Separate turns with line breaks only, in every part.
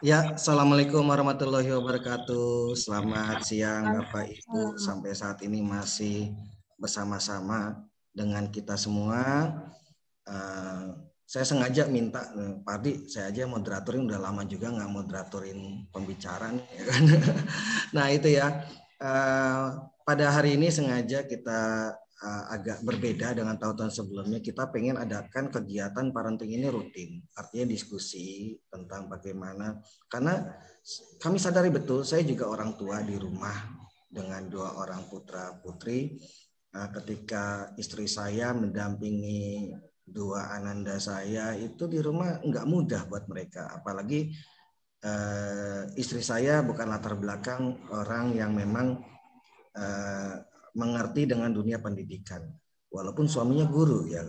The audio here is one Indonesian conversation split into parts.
Ya, Assalamualaikum warahmatullahi wabarakatuh. Selamat siang Bapak Ibu. Sampai saat ini masih bersama-sama dengan kita semua. Saya sengaja minta Pak Ardi, saya aja moderatorin udah lama juga nggak moderatorin pembicara nih, ya kan? Nah itu ya. Pada hari ini sengaja kita agak berbeda dengan tahun-tahun sebelumnya. Kita pengen adakan kegiatan parenting ini rutin, artinya diskusi tentang bagaimana. Karena kami sadari betul, saya juga orang tua di rumah dengan 2 orang putra putri. Ketika istri saya mendampingi 2 ananda saya itu di rumah nggak mudah buat mereka, apalagi istri saya bukan latar belakang orang yang memang mengerti dengan dunia pendidikan, walaupun suaminya guru ya.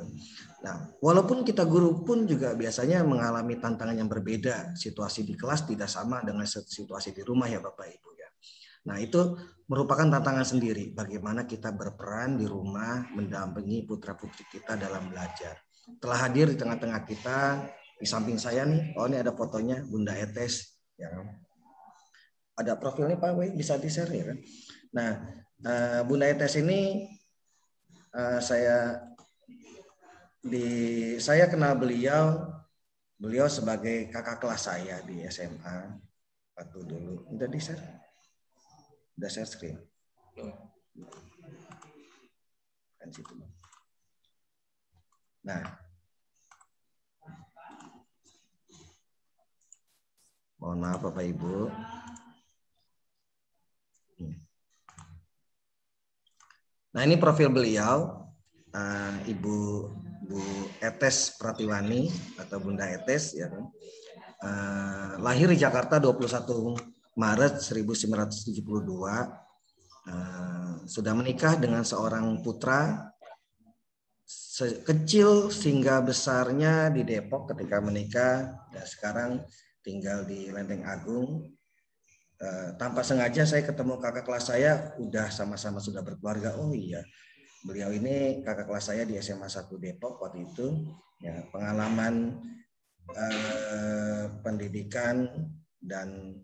Nah, walaupun kita guru pun juga biasanya mengalami tantangan yang berbeda. Situasi di kelas tidak sama dengan situasi di rumah ya Bapak Ibu ya. Nah, itu merupakan tantangan sendiri bagaimana kita berperan di rumah mendampingi putra-putri kita dalam belajar. Telah hadir di tengah-tengah kita, di samping saya nih, oh ini ada fotonya Bunda Etes ya. Ada profilnya Pak Wei, bisa di-share ya kan. Nah, Bunda Etes ini saya kenal beliau sebagai kakak kelas saya di SMA waktu dulu. Udah di-share? Udah share screen. Kan situ. Nah, mohon maaf Bapak Ibu. Nah, ini profil beliau, Ibu Etes Pratiwani atau Bunda Etes ya. Lahir di Jakarta 21 Maret 1972. Sudah menikah dengan seorang putra, kecil hingga besarnya di Depok ketika menikah, dan sekarang tinggal di Lenteng Agung. Tanpa sengaja saya ketemu kakak kelas saya, udah sama-sama sudah berkeluarga. Oh iya, beliau ini kakak kelas saya di SMA 1 Depok waktu itu. Ya, pengalaman pendidikan dan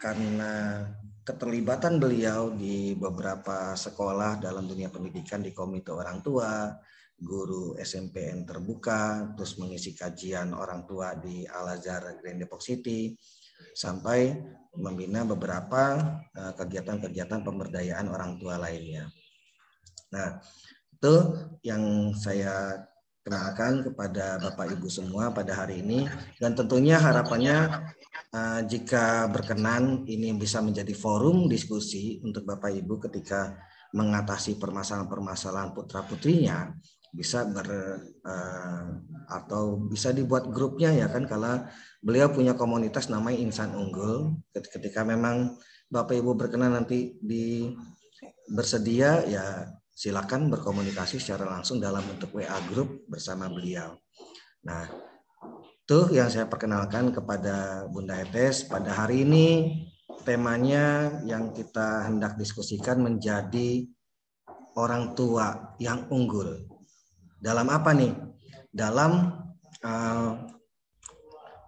karena keterlibatan beliau di beberapa sekolah dalam dunia pendidikan di komite orang tua, guru SMPN terbuka, terus mengisi kajian orang tua di Al-Azhar Grand Depok City, sampai membina beberapa kegiatan-kegiatan pemberdayaan orang tua lainnya. Nah, itu yang saya kenalkan kepada Bapak Ibu semua pada hari ini, dan tentunya harapannya jika berkenan ini bisa menjadi forum diskusi untuk Bapak Ibu ketika mengatasi permasalahan-permasalahan putra-putrinya, bisa atau bisa dibuat grupnya ya kan, kalau beliau punya komunitas namanya Insan Unggul. Ketika memang Bapak Ibu berkenan nanti bersedia ya silakan berkomunikasi secara langsung dalam bentuk WA group bersama beliau. Nah, itu yang saya perkenalkan kepada Bunda Etes. Pada hari ini temanya yang kita hendak diskusikan menjadi orang tua yang unggul. Dalam apa nih? Dalam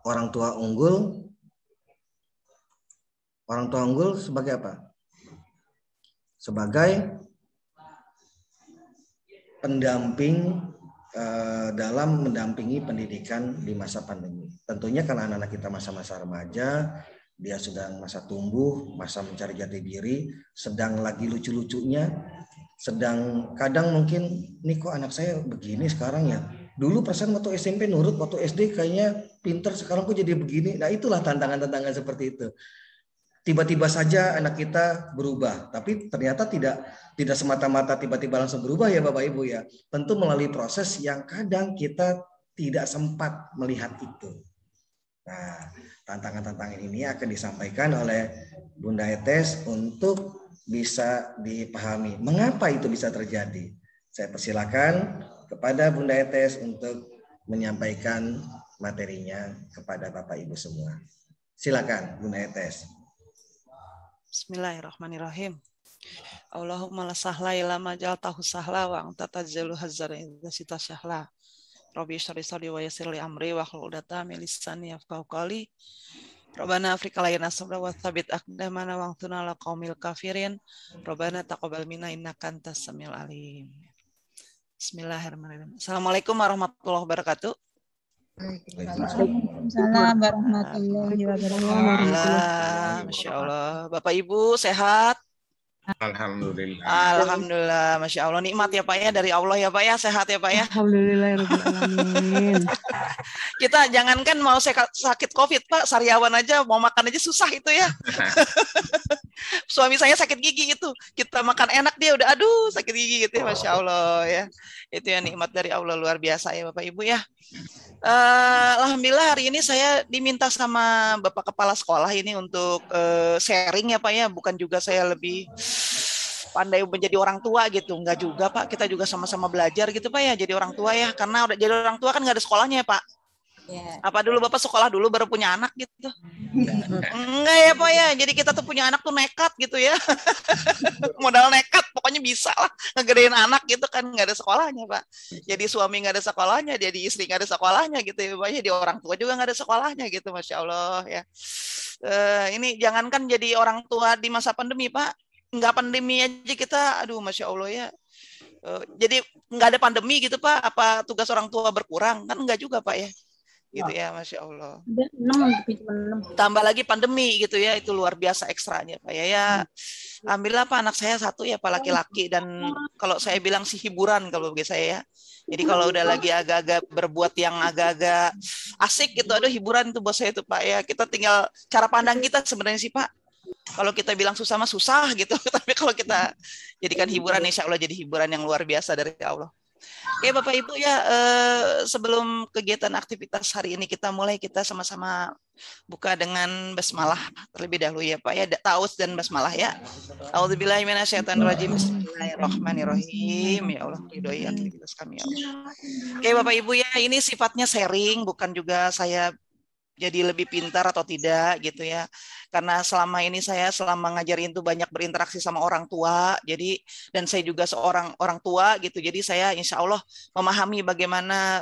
orang tua unggul. Orang tua unggul sebagai apa? Sebagai pendamping dalam mendampingi pendidikan di masa pandemi. Tentunya karena anak-anak kita masa-masa remaja, dia sedang masa tumbuh, masa mencari jati diri, sedang lagi lucu-lucunya, sedang kadang mungkin, nih kok anak saya begini sekarang ya. Dulu perasaan waktu SMP nurut, waktu SD kayaknya pinter, sekarang kok jadi begini. Nah itulah tantangan-tantangan seperti itu. Tiba-tiba saja anak kita berubah, tapi ternyata tidak semata-mata tiba-tiba langsung berubah ya Bapak Ibu ya. Tentu melalui proses yang kadang kita tidak sempat melihat itu. Nah, tantangan-tantangan ini akan disampaikan oleh Bunda Etes untuk bisa dipahami mengapa itu bisa terjadi. Saya persilakan kepada Bunda Etes untuk menyampaikan materinya kepada Bapak Ibu semua. Silakan Bunda Etes.
Bismillahirrahmanirrahim. Allahumma la sahla illa ma ja'altahu sahla wa anta taj'alul hazana idza sita sahla. Rabbi shrah li sadri wa yassir li amri wa hlul 'uqdatam min lisani yafqahu qawli. Rabbana afrika lana sabra wa tsabbit aqdamana wa'tuna ala qaumil kafirin. Rabbana taqabbal minna innaka antas samiul alim. Bismillahirrahmanirrahim. Assalamualaikum warahmatullahi wabarakatuh.
Waalaikumsalam warahmatullahi wabarakatuh.
Masya Allah. Bapak Ibu sehat?
Alhamdulillah.
Alhamdulillah, Masya Allah. Nikmat ya Pak ya, dari Allah ya Pak ya, sehat ya Pak ya.
Alhamdulillahirrahmanirrahim.
Kita jangankan mau sakit COVID Pak, sariawan aja, mau makan aja susah itu ya. Suami saya sakit gigi itu, kita makan enak dia udah aduh sakit gigi gitu ya, Masya Allah ya. Itu ya nikmat dari Allah luar biasa ya Bapak Ibu ya. Alhamdulillah hari ini saya diminta sama Bapak Kepala Sekolah ini untuk sharing ya Pak ya, bukan juga saya lebih pandai menjadi orang tua gitu, enggak juga Pak, kita juga sama-sama belajar gitu Pak ya, jadi orang tua ya, karena udah jadi orang tua kan nggak ada sekolahnya ya Pak. Yeah. Apa dulu Bapak sekolah dulu baru punya anak gitu? Enggak ya Pak ya, jadi kita tuh punya anak tuh nekat gitu ya. Modal nekat, pokoknya bisa lah ngegedein anak gitu kan, nggak ada sekolahnya Pak. Jadi suami nggak ada sekolahnya, jadi istri nggak ada sekolahnya gitu ya Pak. Jadi orang tua juga nggak ada sekolahnya gitu, Masya Allah ya. Ini jangankan jadi orang tua di masa pandemi Pak, nggak pandemi aja kita, aduh Masya Allah ya. Jadi nggak ada pandemi gitu Pak, apa tugas orang tua berkurang? Kan enggak juga Pak ya. Gitu ya, Masya Allah. Tambah lagi pandemi gitu ya, itu luar biasa ekstranya Pak ya. Alhamdulillah Pak, anak saya satu ya Pak, laki-laki, dan kalau saya bilang sih hiburan kalau bagi saya ya. Jadi kalau udah lagi agak-agak berbuat yang agak-agak asik gitu, aduh hiburan itu buat saya itu Pak ya. Kita tinggal cara pandang kita sebenarnya sih Pak. Kalau kita bilang susah mah susah gitu, tapi kalau kita jadikan hiburan, insya Allah jadi hiburan yang luar biasa dari Allah. Oke Bapak Ibu ya, sebelum kegiatan aktivitas hari ini kita mulai, kita sama-sama buka dengan basmalah terlebih dahulu ya Pak ya, ta'awudz dan basmalah ya. A'udzubillahi minasyaitonirrajim. Bismillahirrahmanirrahim. Ya Allah, ridhoi aktivitas kami ya Allah. Oke Bapak Ibu ya, ini sifatnya sharing, bukan juga saya jadi lebih pintar atau tidak gitu ya. Karena selama ini saya selama ngajarin itu banyak berinteraksi sama orang tua. Jadi dan saya juga seorang orang tua gitu. Jadi saya insya Allah memahami bagaimana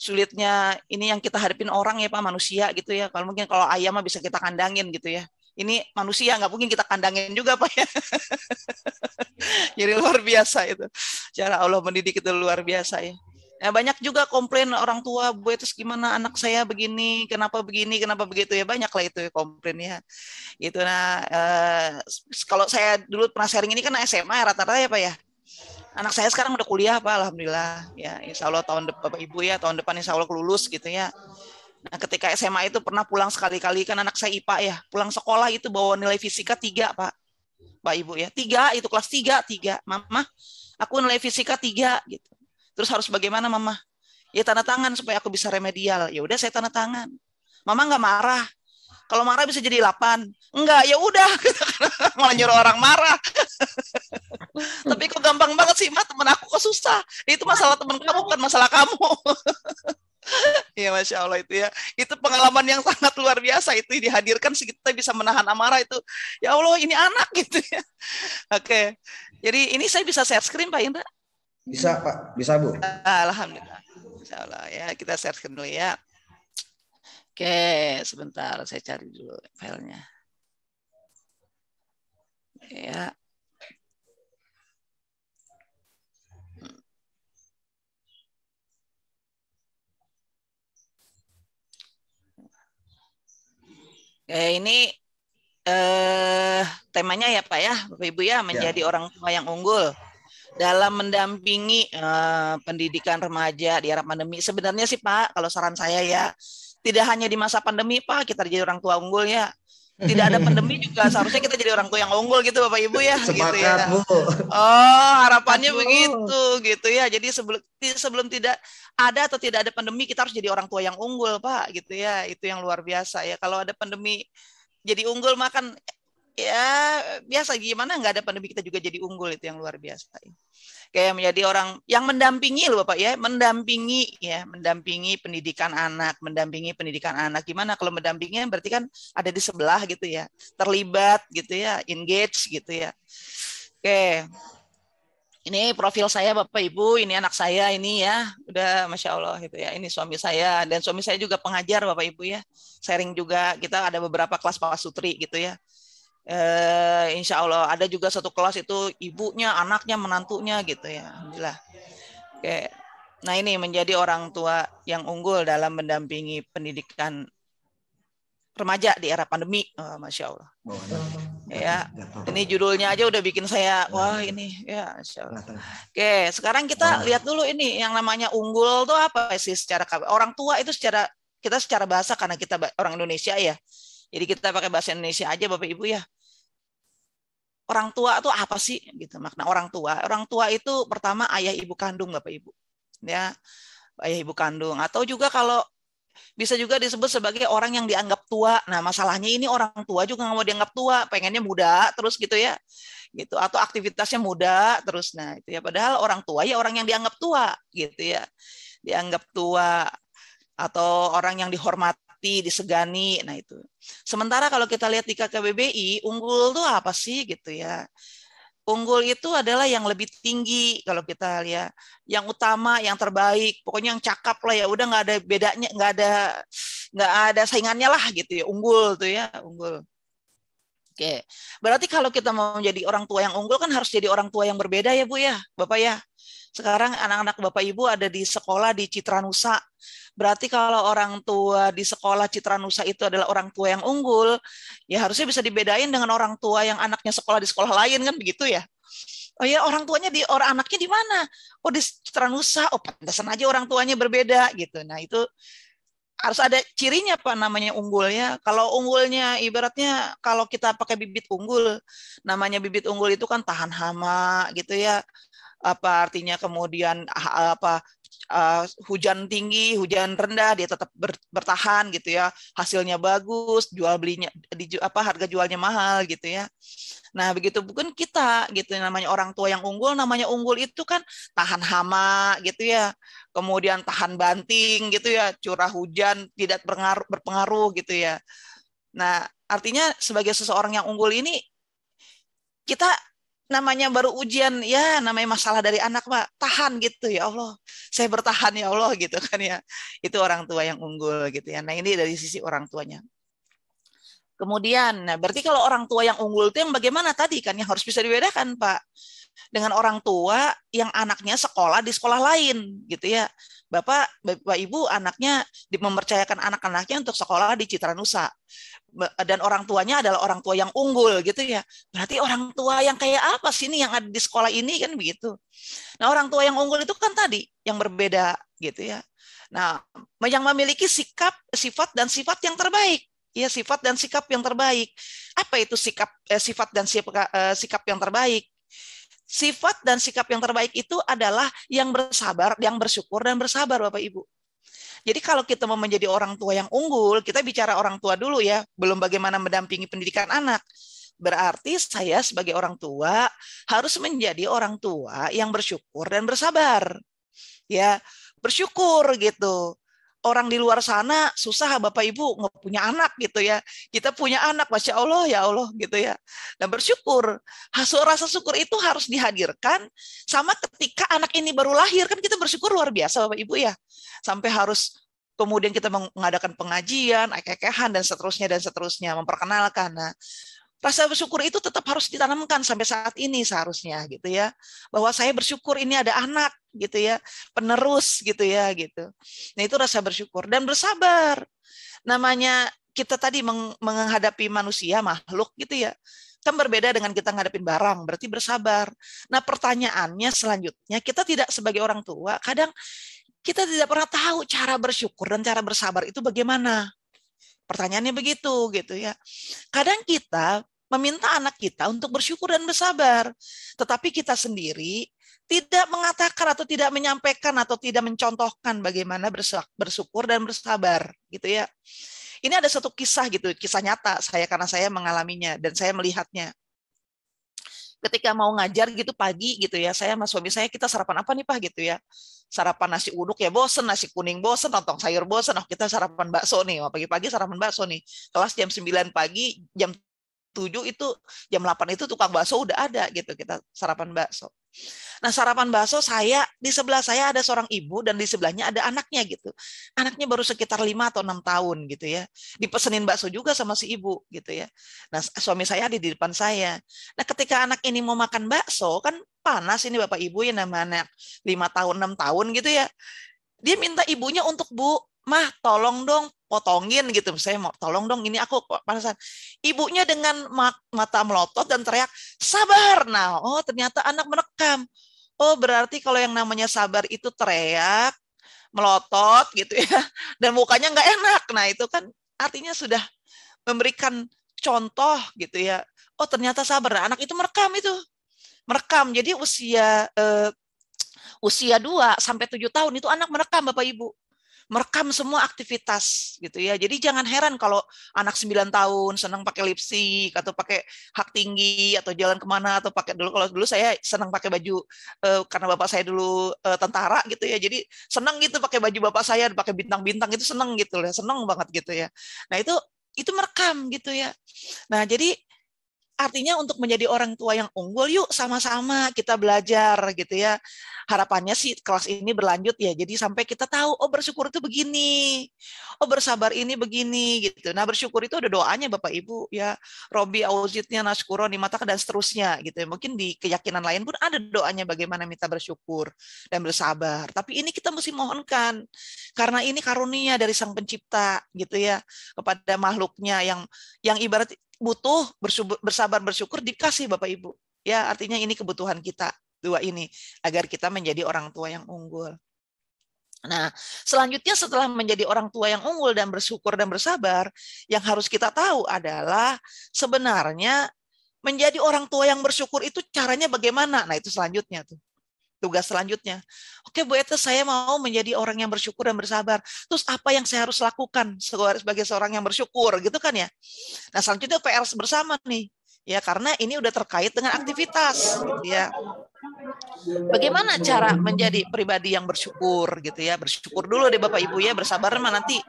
sulitnya ini yang kita hadapin orang ya Pak, manusia gitu ya. Kalau mungkin kalau ayam mah bisa kita kandangin gitu ya. Ini manusia nggak mungkin kita kandangin juga Pak ya. Jadi luar biasa itu. Cara Allah mendidik itu luar biasa ya. Nah, banyak juga komplain orang tua, Bu, itu gimana anak saya begini, kenapa begitu ya, banyak lah itu komplainnya. Itu nah, kalau saya dulu pernah sharing ini kan SMA rata-rata ya Pak ya. Anak saya sekarang udah kuliah Pak, alhamdulillah ya, insya Allah tahun depan Bapak Ibu ya, tahun depan insya Allah lulus gitu ya. Nah ketika SMA itu pernah pulang sekali-kali, kan anak saya IPA ya, pulang sekolah itu bawa nilai fisika 3 Pak Ibu ya, 3 itu kelas 3, Mama aku nilai fisika 3 gitu. Terus harus bagaimana Mama? Ya tanda tangan supaya aku bisa remedial. Ya udah saya tanda tangan. Mama nggak marah. Kalau marah bisa jadi 8. Enggak, ya udah. Malah nyuruh orang marah. Tapi kok gampang banget sih, Ma, teman aku kok susah. Itu masalah teman kamu, bukan masalah kamu. Ya Masya Allah itu ya. Itu pengalaman yang sangat luar biasa. Itu dihadirkan kita bisa menahan amarah itu. Ya Allah, ini anak gitu ya. Oke. Jadi ini saya bisa share screen Pak Indra?
Bisa Pak, bisa Bu.
Alhamdulillah. Insya Allah ya, kita share dulu ya. Oke, sebentar saya cari dulu filenya. Ya. Ini temanya ya Pak ya, Bapak Ibu ya, menjadi orang tua yang unggul dalam mendampingi pendidikan remaja di era pandemi. Sebenarnya sih Pak, kalau saran saya ya, tidak hanya di masa pandemi Pak kita jadi orang tua unggul ya. Tidak ada pandemi juga seharusnya kita jadi orang tua yang unggul gitu Bapak Ibu ya.
Sepakat,
gitu ya.
Bu.
Oh, harapannya begitu gitu ya. Jadi sebelum tidak ada atau tidak ada pandemi kita harus jadi orang tua yang unggul Pak gitu ya. Itu yang luar biasa ya. Kalau ada pandemi jadi unggul makan ya biasa, gimana nggak ada pandemi kita juga jadi unggul, itu yang luar biasa. Kayak menjadi orang yang mendampingi loh Bapak ya, mendampingi pendidikan anak, Gimana kalau mendampinginya berarti kan ada di sebelah gitu ya, terlibat gitu ya, engage gitu ya. Oke. Ini profil saya Bapak Ibu, ini anak saya ini ya, udah Masya Allah gitu ya. Ini suami saya dan suami saya juga pengajar Bapak Ibu ya. Sharing juga, kita ada beberapa kelas pasutri gitu ya. Insya Allah ada juga satu kelas itu ibunya, anaknya, menantunya gitu ya. Alhamdulillah. Oke. Nah ini menjadi orang tua yang unggul dalam mendampingi pendidikan remaja di era pandemi, Masya Allah. Ya, ini judulnya aja udah bikin saya, wah ini ya, Masya Allah. Oke, sekarang kita lihat dulu ini yang namanya unggul tuh apa sih secara orang tua itu kita secara bahasa karena kita orang Indonesia ya. Jadi kita pakai bahasa Indonesia aja Bapak Ibu ya. Orang tua itu apa sih gitu makna orang tua? Orang tua itu pertama ayah ibu kandung Bapak Ibu. Ya, ayah ibu kandung atau juga kalau bisa juga disebut sebagai orang yang dianggap tua. Nah, masalahnya ini orang tua juga nggak mau dianggap tua, pengennya muda terus gitu ya. Gitu atau aktivitasnya muda terus. Nah, itu ya padahal orang tua ya orang yang dianggap tua gitu ya. Dianggap tua atau orang yang dihormati, disegani. Nah, itu. Sementara kalau kita lihat di KKBBI, unggul tuh apa sih gitu ya. Unggul itu adalah yang lebih tinggi kalau kita lihat, yang utama, yang terbaik, pokoknya yang cakap lah ya, udah nggak ada bedanya, nggak ada saingannya lah gitu ya, unggul tuh ya, unggul. Oke, berarti kalau kita mau menjadi orang tua yang unggul kan harus jadi orang tua yang berbeda ya Bu ya, Bapak ya. Sekarang anak-anak Bapak Ibu ada di sekolah di Citra Nusa. Berarti kalau orang tua di sekolah Citra Nusa itu adalah orang tua yang unggul, ya harusnya bisa dibedain dengan orang tua yang anaknya sekolah di sekolah lain kan begitu ya. Oh ya orang tuanya orang anaknya di mana? Oh di Citra Nusa. Oh pantesan aja orang tuanya berbeda gitu. Nah itu harus ada cirinya Pak namanya unggulnya. Kalau unggulnya ibaratnya kalau kita pakai bibit unggul, namanya bibit unggul itu kan tahan hama gitu ya. Apa artinya kemudian hujan tinggi, hujan rendah dia tetap bertahan gitu ya, hasilnya bagus, jual belinya harga jualnya mahal gitu ya. Nah begitu bukan kita gitu, namanya orang tua yang unggul, namanya unggul itu kan tahan hama gitu ya, kemudian tahan banting gitu ya, curah hujan tidak berpengaruh gitu ya. Nah artinya sebagai seseorang yang unggul ini kita namanya baru ujian ya, namanya masalah dari anak Pak, tahan gitu ya Allah, saya bertahan ya Allah gitu kan ya, itu orang tua yang unggul gitu ya. Nah ini dari sisi orang tuanya. Kemudian, nah berarti kalau orang tua yang unggul itu yang bagaimana tadi kan yang harus bisa dibedakan Pak dengan orang tua yang anaknya sekolah di sekolah lain gitu ya. Bapak Ibu anaknya mempercayakan anak-anaknya untuk sekolah di Citra Nusa. Dan orang tuanya adalah orang tua yang unggul gitu ya. Berarti orang tua yang kayak apa sih nih yang ada di sekolah ini kan begitu. Nah, orang tua yang unggul itu kan tadi yang berbeda gitu ya. Nah, yang memiliki sifat dan sifat yang terbaik. Ya, sifat dan sikap yang terbaik. Apa itu sifat dan sikap yang terbaik? Sifat dan sikap yang terbaik itu adalah yang bersabar, yang bersyukur dan bersabar Bapak Ibu. Jadi kalau kita mau menjadi orang tua yang unggul, kita bicara orang tua dulu ya, belum bagaimana mendampingi pendidikan anak. Berarti saya sebagai orang tua harus menjadi orang tua yang bersyukur dan bersabar. Ya, bersyukur gitu. Orang di luar sana susah Bapak Ibu nggak punya anak gitu ya. Kita punya anak, Masya Allah ya Allah gitu ya. Dan bersyukur. Rasa syukur itu harus dihadirkan sama ketika anak ini baru lahir. Kan kita bersyukur luar biasa Bapak Ibu ya. Sampai harus kemudian kita mengadakan pengajian, kekehan dan seterusnya, memperkenalkan. Nah, rasa bersyukur itu tetap harus ditanamkan sampai saat ini seharusnya gitu ya, bahwa saya bersyukur ini ada anak gitu ya, penerus gitu ya gitu. Nah itu rasa bersyukur dan bersabar. Namanya kita tadi menghadapi manusia makhluk gitu ya, kan berbeda dengan kita ngadepin barang, berarti bersabar. Nah pertanyaannya selanjutnya, kita tidak sebagai orang tua kadang kita tidak pernah tahu cara bersyukur dan cara bersabar itu bagaimana. Pertanyaannya begitu gitu ya. Kadang kita meminta anak kita untuk bersyukur dan bersabar, tetapi kita sendiri tidak mengatakan atau tidak menyampaikan atau tidak mencontohkan bagaimana bersyukur dan bersabar gitu ya. Ini ada satu kisah gitu, kisah nyata saya karena saya mengalaminya dan saya melihatnya. Ketika mau ngajar gitu pagi gitu ya, saya sama suami saya kita sarapan apa nih Pak gitu ya. Sarapan nasi uduk ya bosen, nasi kuning bosen, lontong sayur bosen, oh kita sarapan bakso nih, pagi-pagi sarapan bakso nih. Kelas jam 9 pagi, jam 7 itu, jam 8 itu tukang bakso udah ada gitu, kita sarapan bakso. Nah, sarapan bakso di sebelah saya ada seorang ibu dan di sebelahnya ada anaknya gitu. Anaknya baru sekitar 5 atau 6 tahun gitu ya. Dipesenin bakso juga sama si ibu gitu ya. Nah, suami saya ada di depan saya. Nah, ketika anak ini mau makan bakso kan panas ini Bapak Ibu yang namanya 5 tahun, 6 tahun gitu ya. Dia minta ibunya untuk, Bu, Mah tolong dong potongin gitu. Saya mau tolong dong ini aku panasan. Ibunya dengan mata melotot dan teriak, sabar. Nah, oh ternyata anak merekam. Oh berarti kalau yang namanya sabar itu teriak, melotot gitu ya. Dan mukanya nggak enak. Nah itu kan artinya sudah memberikan contoh gitu ya. Oh ternyata sabar. Nah, anak itu merekam itu. Merekam. Jadi usia 2 sampai 7 tahun itu anak merekam Bapak Ibu. Merekam semua aktivitas gitu ya. Jadi jangan heran kalau anak 9 tahun senang pakai lipstick atau pakai hak tinggi atau jalan kemana atau pakai kalau dulu saya senang pakai baju karena bapak saya dulu tentara gitu ya. Jadi senang gitu pakai baju bapak saya pakai bintang-bintang itu senang gitu ya. Senang banget gitu ya. Nah, itu merekam gitu ya. Nah, jadi artinya untuk menjadi orang tua yang unggul, yuk sama-sama kita belajar gitu ya. Harapannya sih kelas ini berlanjut ya. Jadi sampai kita tahu, oh bersyukur itu begini. Oh bersabar ini begini gitu. Nah bersyukur itu ada doanya Bapak Ibu ya. Robi auzitnya naskuro nimataka dan seterusnya gitu ya. Mungkin di keyakinan lain pun ada doanya bagaimana minta bersyukur dan bersabar. Tapi ini kita mesti mohonkan. Karena ini karunia dari Sang Pencipta gitu ya. Kepada makhluknya yang ibarat butuh bersabar bersyukur dikasih Bapak Ibu. Ya, artinya ini kebutuhan kita dua ini agar kita menjadi orang tua yang unggul. Nah, selanjutnya setelah menjadi orang tua yang unggul dan bersyukur dan bersabar, yang harus kita tahu adalah sebenarnya menjadi orang tua yang bersyukur itu caranya bagaimana? Nah, itu selanjutnya tuh. Tugas selanjutnya. Oke, Bu Ete, saya mau menjadi orang yang bersyukur dan bersabar. Terus apa yang saya harus lakukan sebagai seorang yang bersyukur, gitu kan ya? Nah, selanjutnya PR bersama nih. Ya, karena ini udah terkait dengan aktivitas, gitu ya. Bagaimana cara menjadi pribadi yang bersyukur, gitu ya? Bersyukur dulu deh Bapak Ibu ya, bersabar mah nanti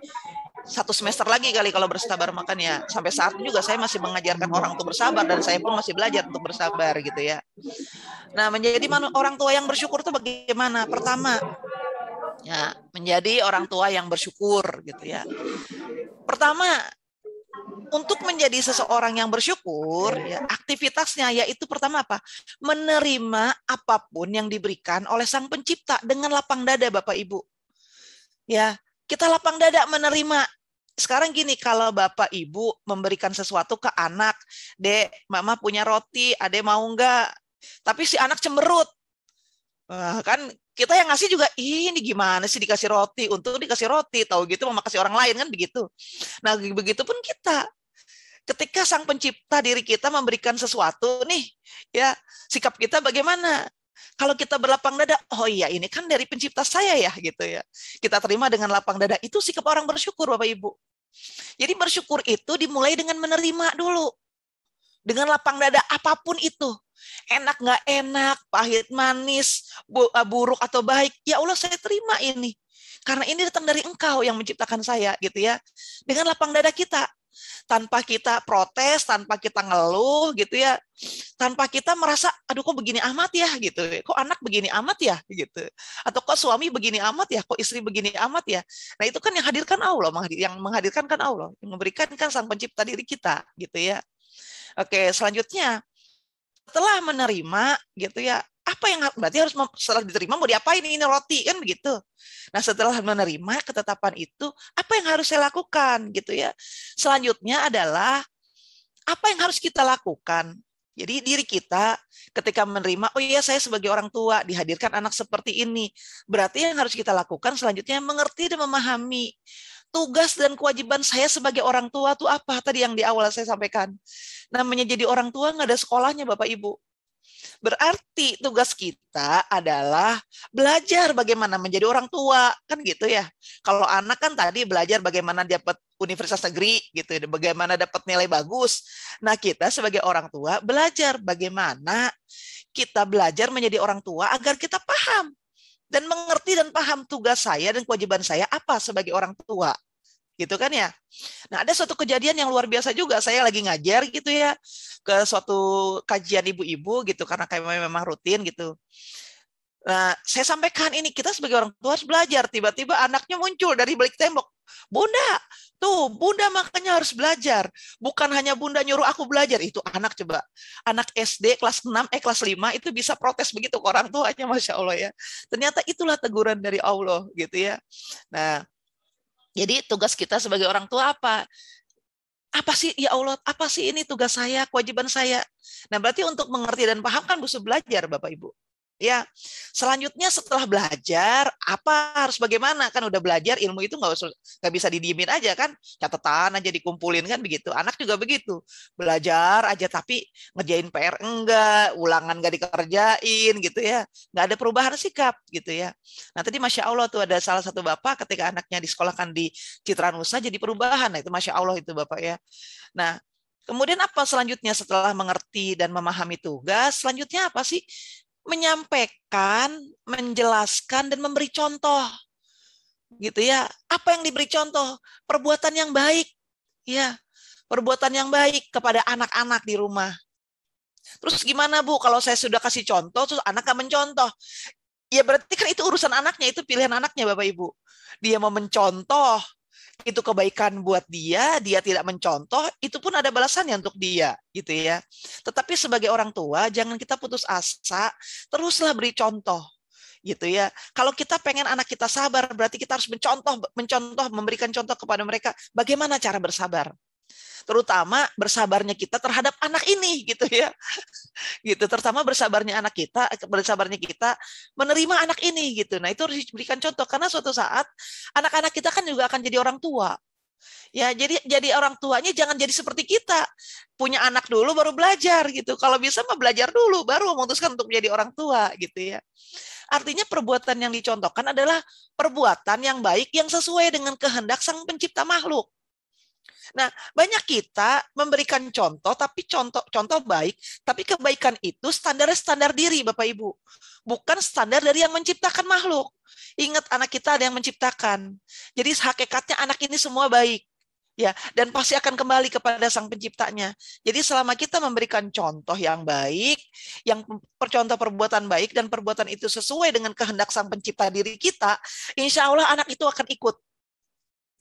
1 semester lagi kali kalau bersabar makan ya. Sampai saat ini juga saya masih mengajarkan orang untuk bersabar dan saya pun masih belajar untuk bersabar gitu ya. Nah, menjadi orang tua yang bersyukur itu bagaimana? Pertama, ya, menjadi orang tua yang bersyukur gitu ya. Pertama, untuk menjadi seseorang yang bersyukur, ya, aktivitasnya yaitu pertama apa? Menerima apapun yang diberikan oleh Sang Pencipta dengan lapang dada Bapak Ibu. Ya, kita lapang dada menerima. Sekarang gini, kalau Bapak Ibu memberikan sesuatu ke anak, Dek, Mama punya roti, Ade mau enggak? Tapi si anak cemberut. Kan kita yang ngasih juga, ini gimana sih dikasih roti? Untuk dikasih roti, tahu gitu mau kasih orang lain kan begitu. Nah, begitu pun kita. Ketika Sang Pencipta diri kita memberikan sesuatu nih, ya sikap kita bagaimana? Kalau kita berlapang dada, oh iya ini kan dari Pencipta saya ya gitu ya. Kita terima dengan lapang dada, itu sikap orang bersyukur Bapak Ibu. Jadi bersyukur itu dimulai dengan menerima dulu. Dengan lapang dada apapun itu. Enak nggak enak, pahit manis, buruk atau baik. Ya Allah saya terima ini. Karena ini datang dari Engkau yang menciptakan saya gitu ya. Dengan lapang dada kita. Tanpa kita protes, tanpa kita ngeluh gitu ya, tanpa kita merasa aduh kok begini amat ya gitu, kok anak begini amat ya gitu, atau kok suami begini amat ya, kok istri begini amat ya. Nah itu kan yang hadirkan Allah, yang menghadirkan kan Allah, yang memberikan kan Sang Pencipta diri kita gitu ya. Oke, selanjutnya setelah menerima gitu ya, apa yang berarti harus setelah diterima mau diapain ini roti kan begitu. Nah setelah menerima ketetapan itu apa yang harus saya lakukan gitu ya. Selanjutnya adalah apa yang harus kita lakukan. Jadi diri kita ketika menerima, oh iya saya sebagai orang tua dihadirkan anak seperti ini. Berarti yang harus kita lakukan selanjutnya mengerti dan memahami tugas dan kewajiban saya sebagai orang tua itu apa tadi yang di awal saya sampaikan. Namanya jadi orang tua nggak ada sekolahnya Bapak Ibu. Berarti tugas kita adalah belajar bagaimana menjadi orang tua, kan gitu ya. Kalau anak kan tadi belajar bagaimana dapat universitas negeri gitu, bagaimana dapat nilai bagus. Nah, kita sebagai orang tua belajar bagaimana kita belajar menjadi orang tua agar kita paham dan mengerti dan paham tugas saya dan kewajiban saya apa sebagai orang tua. gitu kan ya. Nah, ada suatu kejadian yang luar biasa juga. Saya lagi ngajar gitu ya ke suatu kajian ibu-ibu gitu karena kayak memang rutin gitu. Nah, saya sampaikan ini, kita sebagai orang tua harus belajar. Tiba-tiba anaknya muncul dari balik tembok. Bunda, tuh, Bunda makanya harus belajar. Bukan hanya Bunda nyuruh aku belajar. Itu anak coba. Anak SD kelas 6, kelas 5 itu bisa protes begitu ke orang tuanya, Masya Allah ya. Ternyata itulah teguran dari Allah gitu ya. Nah, jadi tugas kita sebagai orang tua apa? Apa sih, ya Allah, apa sih ini tugas saya, kewajiban saya? Nah, berarti untuk mengerti dan paham kan butuh belajar, Bapak Ibu. Ya, selanjutnya setelah belajar apa harus bagaimana, kan udah belajar ilmu itu nggak bisa didiemin aja kan, catatan aja dikumpulin kan begitu. Anak juga begitu, belajar aja tapi ngerjain PR enggak, ulangan nggak dikerjain gitu ya, nggak ada perubahan sikap gitu ya. Nah tadi Masya Allah tuh ada salah satu bapak ketika anaknya disekolahkan di Citra Nusa jadi perubahan, nah itu Masya Allah itu bapak ya. Nah kemudian apa selanjutnya setelah mengerti dan memahami tugas, selanjutnya apa sih? Menyampaikan, menjelaskan, dan memberi contoh, gitu ya. Apa yang diberi contoh? Perbuatan yang baik, ya, perbuatan yang baik kepada anak-anak di rumah. Terus gimana Bu? Kalau saya sudah kasih contoh, terus anak nggak mencontoh, ya berarti kan itu urusan anaknya, itu pilihan anaknya Bapak Ibu. Dia mau mencontoh, itu kebaikan buat dia, dia tidak mencontoh, itu pun ada balasannya untuk dia, gitu ya. Tetapi sebagai orang tua, jangan kita putus asa, teruslah beri contoh, gitu ya. Kalau kita pengen anak kita sabar, berarti kita harus mencontoh, memberikan contoh kepada mereka bagaimana cara bersabar. Terutama bersabarnya kita terhadap anak ini, gitu ya. Gitu, terutama bersabarnya kita menerima anak ini gitu. Nah, itu harus diberikan contoh karena suatu saat anak-anak kita kan juga akan jadi orang tua. Ya, jadi orang tuanya jangan jadi seperti kita. Punya anak dulu baru belajar gitu. Kalau bisa mah belajar dulu baru memutuskan untuk menjadi orang tua gitu ya. Artinya perbuatan yang dicontohkan adalah perbuatan yang baik yang sesuai dengan kehendak Sang Pencipta makhluk. Nah, banyak kita memberikan contoh, tapi contoh baik, tapi kebaikan itu standar diri, Bapak Ibu. Bukan standar dari yang menciptakan makhluk. Ingat, anak kita ada yang menciptakan. Jadi hakikatnya anak ini semua baik. Ya, dan pasti akan kembali kepada Sang Penciptanya. Jadi selama kita memberikan contoh yang baik, yang percontoh perbuatan baik, dan perbuatan itu sesuai dengan kehendak Sang Pencipta diri kita, insya Allah anak itu akan ikut.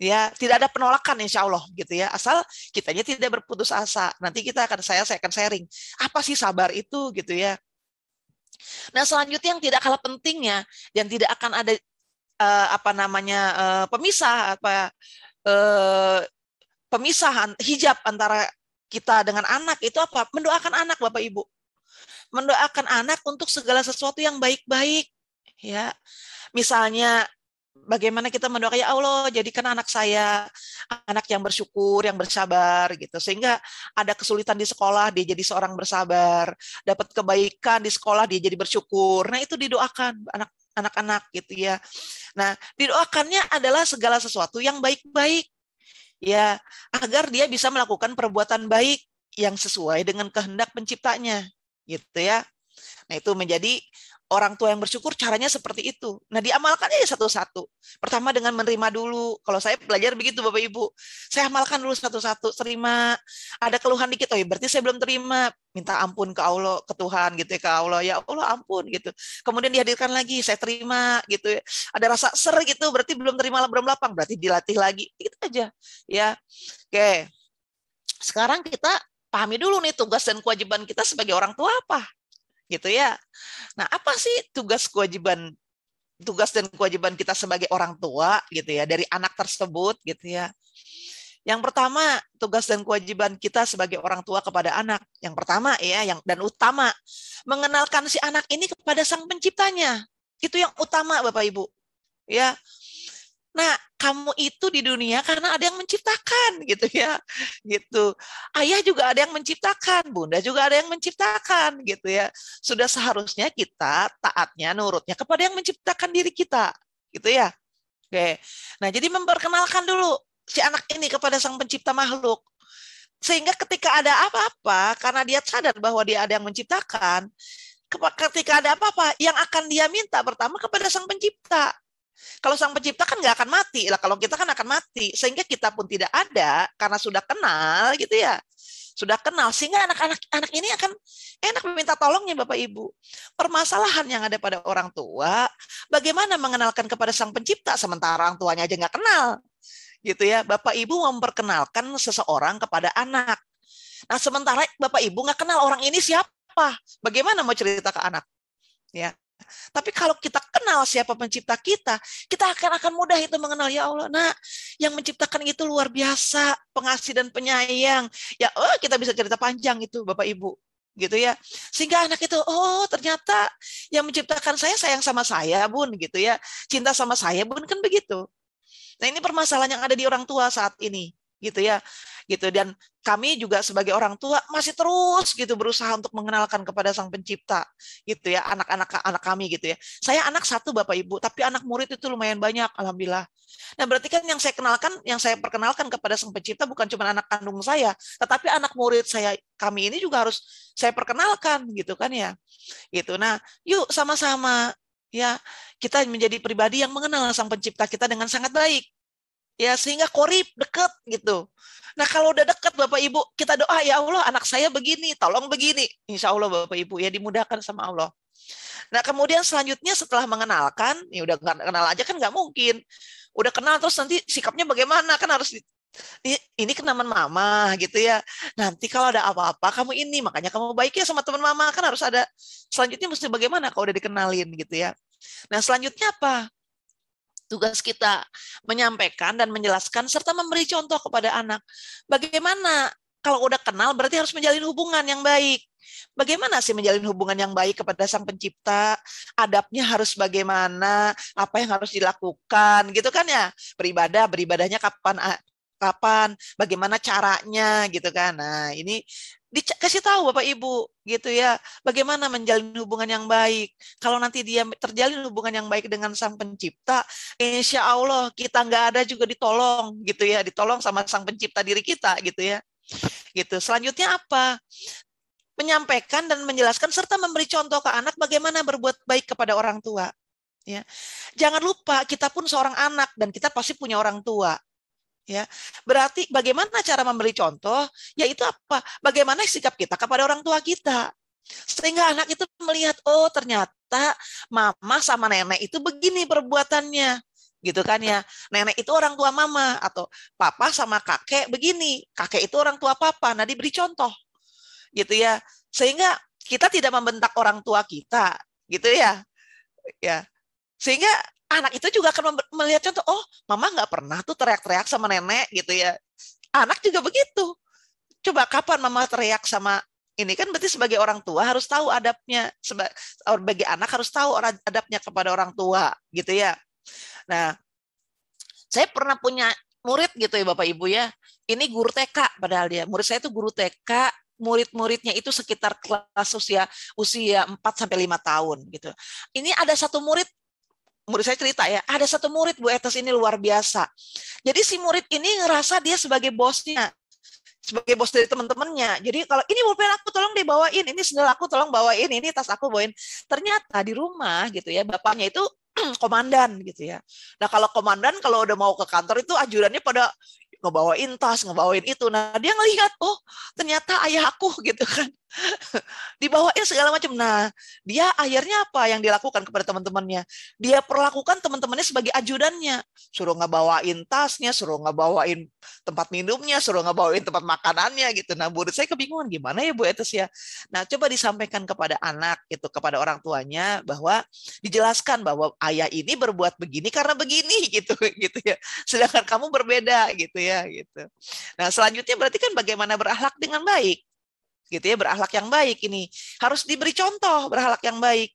Ya, tidak ada penolakan insya Allah gitu ya. Asal kitanya tidak berputus asa. Nanti saya akan sharing apa sih sabar itu gitu ya. Nah, selanjutnya yang tidak kalah pentingnya dan tidak akan ada pemisahan hijab antara kita dengan anak itu apa? Mendoakan anak Bapak Ibu. Mendoakan anak untuk segala sesuatu yang baik-baik ya. Misalnya bagaimana kita mendoakan, ya Allah, jadikan anak saya anak yang bersyukur, yang bersabar gitu. Sehingga ada kesulitan di sekolah, dia jadi seorang bersabar. Dapat kebaikan di sekolah, dia jadi bersyukur. Nah, itu didoakan anak-anak gitu ya. Nah, didoakannya adalah segala sesuatu yang baik-baik. Ya, agar dia bisa melakukan perbuatan baik yang sesuai dengan kehendak penciptanya gitu ya. Nah, itu menjadi orang tua yang bersyukur, caranya seperti itu. Nah, diamalkannya ya satu-satu. Pertama dengan menerima dulu. Kalau saya belajar begitu Bapak Ibu. Saya amalkan dulu satu-satu, terima. Ada keluhan dikit, oh ya berarti saya belum terima. Minta ampun ke Allah, ke Tuhan gitu ya, ke Allah. Ya Allah ampun gitu. Kemudian dihadirkan lagi, saya terima gitu ya. Ada rasa ser gitu, berarti belum terima, belum lapang. Berarti dilatih lagi. Gitu aja. Ya. Oke. Sekarang kita pahami dulu nih tugas dan kewajiban kita sebagai orang tua apa. Gitu ya. Nah, apa sih tugas dan kewajiban kita sebagai orang tua gitu ya dari anak tersebut gitu ya. Yang pertama, tugas dan kewajiban kita sebagai orang tua kepada anak. Yang pertama ya, dan utama, mengenalkan si anak ini kepada Sang Penciptanya. Itu yang utama Bapak Ibu. Ya. Nah, kamu itu di dunia karena ada yang menciptakan gitu ya. Gitu. Ayah juga ada yang menciptakan, Bunda juga ada yang menciptakan gitu ya. Sudah seharusnya kita taatnya, nurutnya kepada yang menciptakan diri kita, gitu ya. Oke. Nah, jadi memperkenalkan dulu si anak ini kepada Sang Pencipta makhluk. Sehingga ketika ada apa-apa, karena dia sadar bahwa dia ada yang menciptakan, ketika ada apa-apa, yang akan dia minta pertama kepada Sang Pencipta. Kalau Sang Pencipta kan nggak akan mati lah. Kalau kita kan akan mati, sehingga kita pun tidak ada karena sudah kenal gitu ya. Sudah kenal sehingga anak ini akan enak meminta tolongnya Bapak Ibu. Permasalahan yang ada pada orang tua, bagaimana mengenalkan kepada Sang Pencipta sementara orang tuanya aja nggak kenal. Gitu ya. Bapak Ibu memperkenalkan seseorang kepada anak. Nah, sementara Bapak Ibu nggak kenal orang ini siapa. Bagaimana mau cerita ke anak? Ya. Tapi kalau kita kenal siapa pencipta kita akan mudah itu mengenal, ya Allah, nak, yang menciptakan itu luar biasa, pengasih dan penyayang. Ya, kita bisa cerita panjang itu, Bapak Ibu, gitu ya. Sehingga anak itu, oh, ternyata yang menciptakan saya sayang sama saya, Bun, gitu ya. Cinta sama saya, Bun, kan begitu. Nah, ini permasalahan yang ada di orang tua saat ini, gitu ya. Gitu, dan kami juga sebagai orang tua masih terus gitu berusaha untuk mengenalkan kepada Sang Pencipta gitu ya, anak kami gitu ya. Saya anak satu Bapak Ibu, tapi anak murid itu lumayan banyak, alhamdulillah. Nah, berarti kan yang saya perkenalkan kepada Sang Pencipta bukan cuma anak kandung saya, tetapi anak murid kami ini juga harus saya perkenalkan gitu kan ya. Gitu. Nah, yuk sama-sama ya kita menjadi pribadi yang mengenal Sang Pencipta kita dengan sangat baik. Ya, sehingga korib dekat gitu. Nah, kalau udah dekat Bapak Ibu, kita doa, ya Allah, anak saya begini, tolong begini. Insya Allah Bapak Ibu ya dimudahkan sama Allah. Nah, kemudian selanjutnya setelah mengenalkan, ya udah kenal aja kan nggak mungkin. Udah kenal terus nanti sikapnya bagaimana, kan harus ini kan teman mama gitu ya. Nanti kalau ada apa-apa kamu ini, makanya kamu baik ya sama teman mama, kan harus ada. Selanjutnya mesti bagaimana kalau udah dikenalin gitu ya. Nah, selanjutnya apa? Tugas kita menyampaikan dan menjelaskan serta memberi contoh kepada anak. Bagaimana kalau udah kenal berarti harus menjalin hubungan yang baik. Bagaimana sih menjalin hubungan yang baik kepada Sang Pencipta? Adabnya harus bagaimana? Apa yang harus dilakukan? Gitu kan ya. Beribadahnya kapan, bagaimana caranya gitu kan. Nah, ini dikasih tahu Bapak Ibu gitu ya, bagaimana menjalin hubungan yang baik. Kalau nanti dia terjalin hubungan yang baik dengan Sang Pencipta, insya Allah kita nggak ada juga ditolong gitu ya, ditolong sama Sang Pencipta diri kita gitu ya. Gitu. Selanjutnya apa? Menyampaikan dan menjelaskan serta memberi contoh ke anak bagaimana berbuat baik kepada orang tua. Ya, jangan lupa kita pun seorang anak dan kita pasti punya orang tua. Ya, berarti bagaimana cara memberi contoh? Yaitu apa? Bagaimana sikap kita kepada orang tua kita? Sehingga anak itu melihat, oh ternyata mama sama nenek itu begini perbuatannya, gitu kan ya. Nenek itu orang tua mama, atau papa sama kakek begini, kakek itu orang tua papa. Nah, diberi contoh, gitu ya. Sehingga kita tidak membentak orang tua kita, gitu ya. Ya, sehingga anak itu juga akan melihat contoh, oh mama nggak pernah tuh teriak-teriak sama nenek gitu ya. Anak juga begitu. Coba kapan mama teriak sama ini, kan berarti sebagai orang tua harus tahu adabnya. Sebagai anak harus tahu adabnya kepada orang tua gitu ya. Nah, saya pernah punya murid gitu ya Bapak Ibu ya. Ini guru TK padahal dia. Murid saya itu guru TK, murid-muridnya itu sekitar kelas usia 4 sampai 5 tahun gitu. Ini ada satu murid saya cerita ya, ada satu murid Bu Etes ini luar biasa. Jadi si murid ini ngerasa dia sebagai bosnya, sebagai bos dari teman-temannya. Jadi kalau ini pulpen aku tolong dibawain, ini sendal aku tolong bawain, ini tas aku bawain. Ternyata di rumah gitu ya, bapaknya itu komandan gitu ya. Nah, kalau komandan kalau udah mau ke kantor itu ajudannya pada ngebawain tas, ngebawain itu. Nah, dia ngelihat, oh ternyata ayah aku gitu kan. Dibawain segala macam. Nah, dia akhirnya apa yang dilakukan kepada teman-temannya? Dia perlakukan teman-temannya sebagai ajudannya. Suruh ngebawain tasnya, suruh ngebawain tempat minumnya, suruh ngebawain tempat makanannya gitu. Nah, murid saya kebingungan gimana ya Bu Etes ya. Nah, coba disampaikan kepada anak gitu, kepada orang tuanya bahwa dijelaskan bahwa ayah ini berbuat begini karena begini gitu gitu ya. Sedangkan kamu berbeda gitu ya gitu. Nah, selanjutnya berarti kan bagaimana berakhlak dengan baik. Gitu ya, berakhlak yang baik ini harus diberi contoh berakhlak yang baik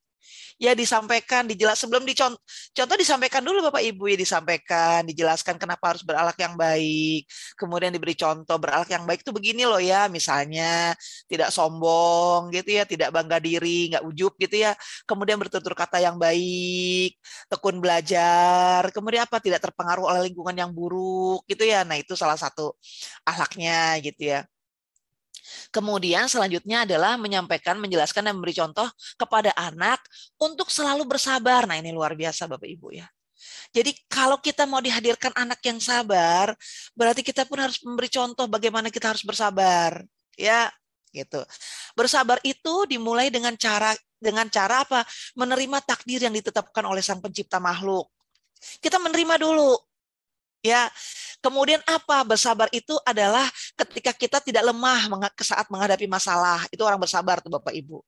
ya, disampaikan, sebelum contoh disampaikan dulu Bapak Ibu ya, disampaikan, dijelaskan kenapa harus berakhlak yang baik, kemudian diberi contoh berakhlak yang baik itu begini loh ya, misalnya tidak sombong gitu ya, tidak bangga diri, nggak ujub gitu ya, kemudian bertutur kata yang baik, tekun belajar, kemudian apa, tidak terpengaruh oleh lingkungan yang buruk gitu ya. Nah, itu salah satu akhlaknya gitu ya. Kemudian selanjutnya adalah menyampaikan, menjelaskan, dan memberi contoh kepada anak untuk selalu bersabar. Nah, ini luar biasa Bapak Ibu ya. Jadi kalau kita mau dihadirkan anak yang sabar, berarti kita pun harus memberi contoh bagaimana kita harus bersabar, ya, gitu. Bersabar itu dimulai dengan cara apa? Menerima takdir yang ditetapkan oleh Sang Pencipta makhluk. Kita menerima dulu, ya. Kemudian apa? Bersabar itu adalah ketika kita tidak lemah saat menghadapi masalah. Itu orang bersabar tuh Bapak Ibu.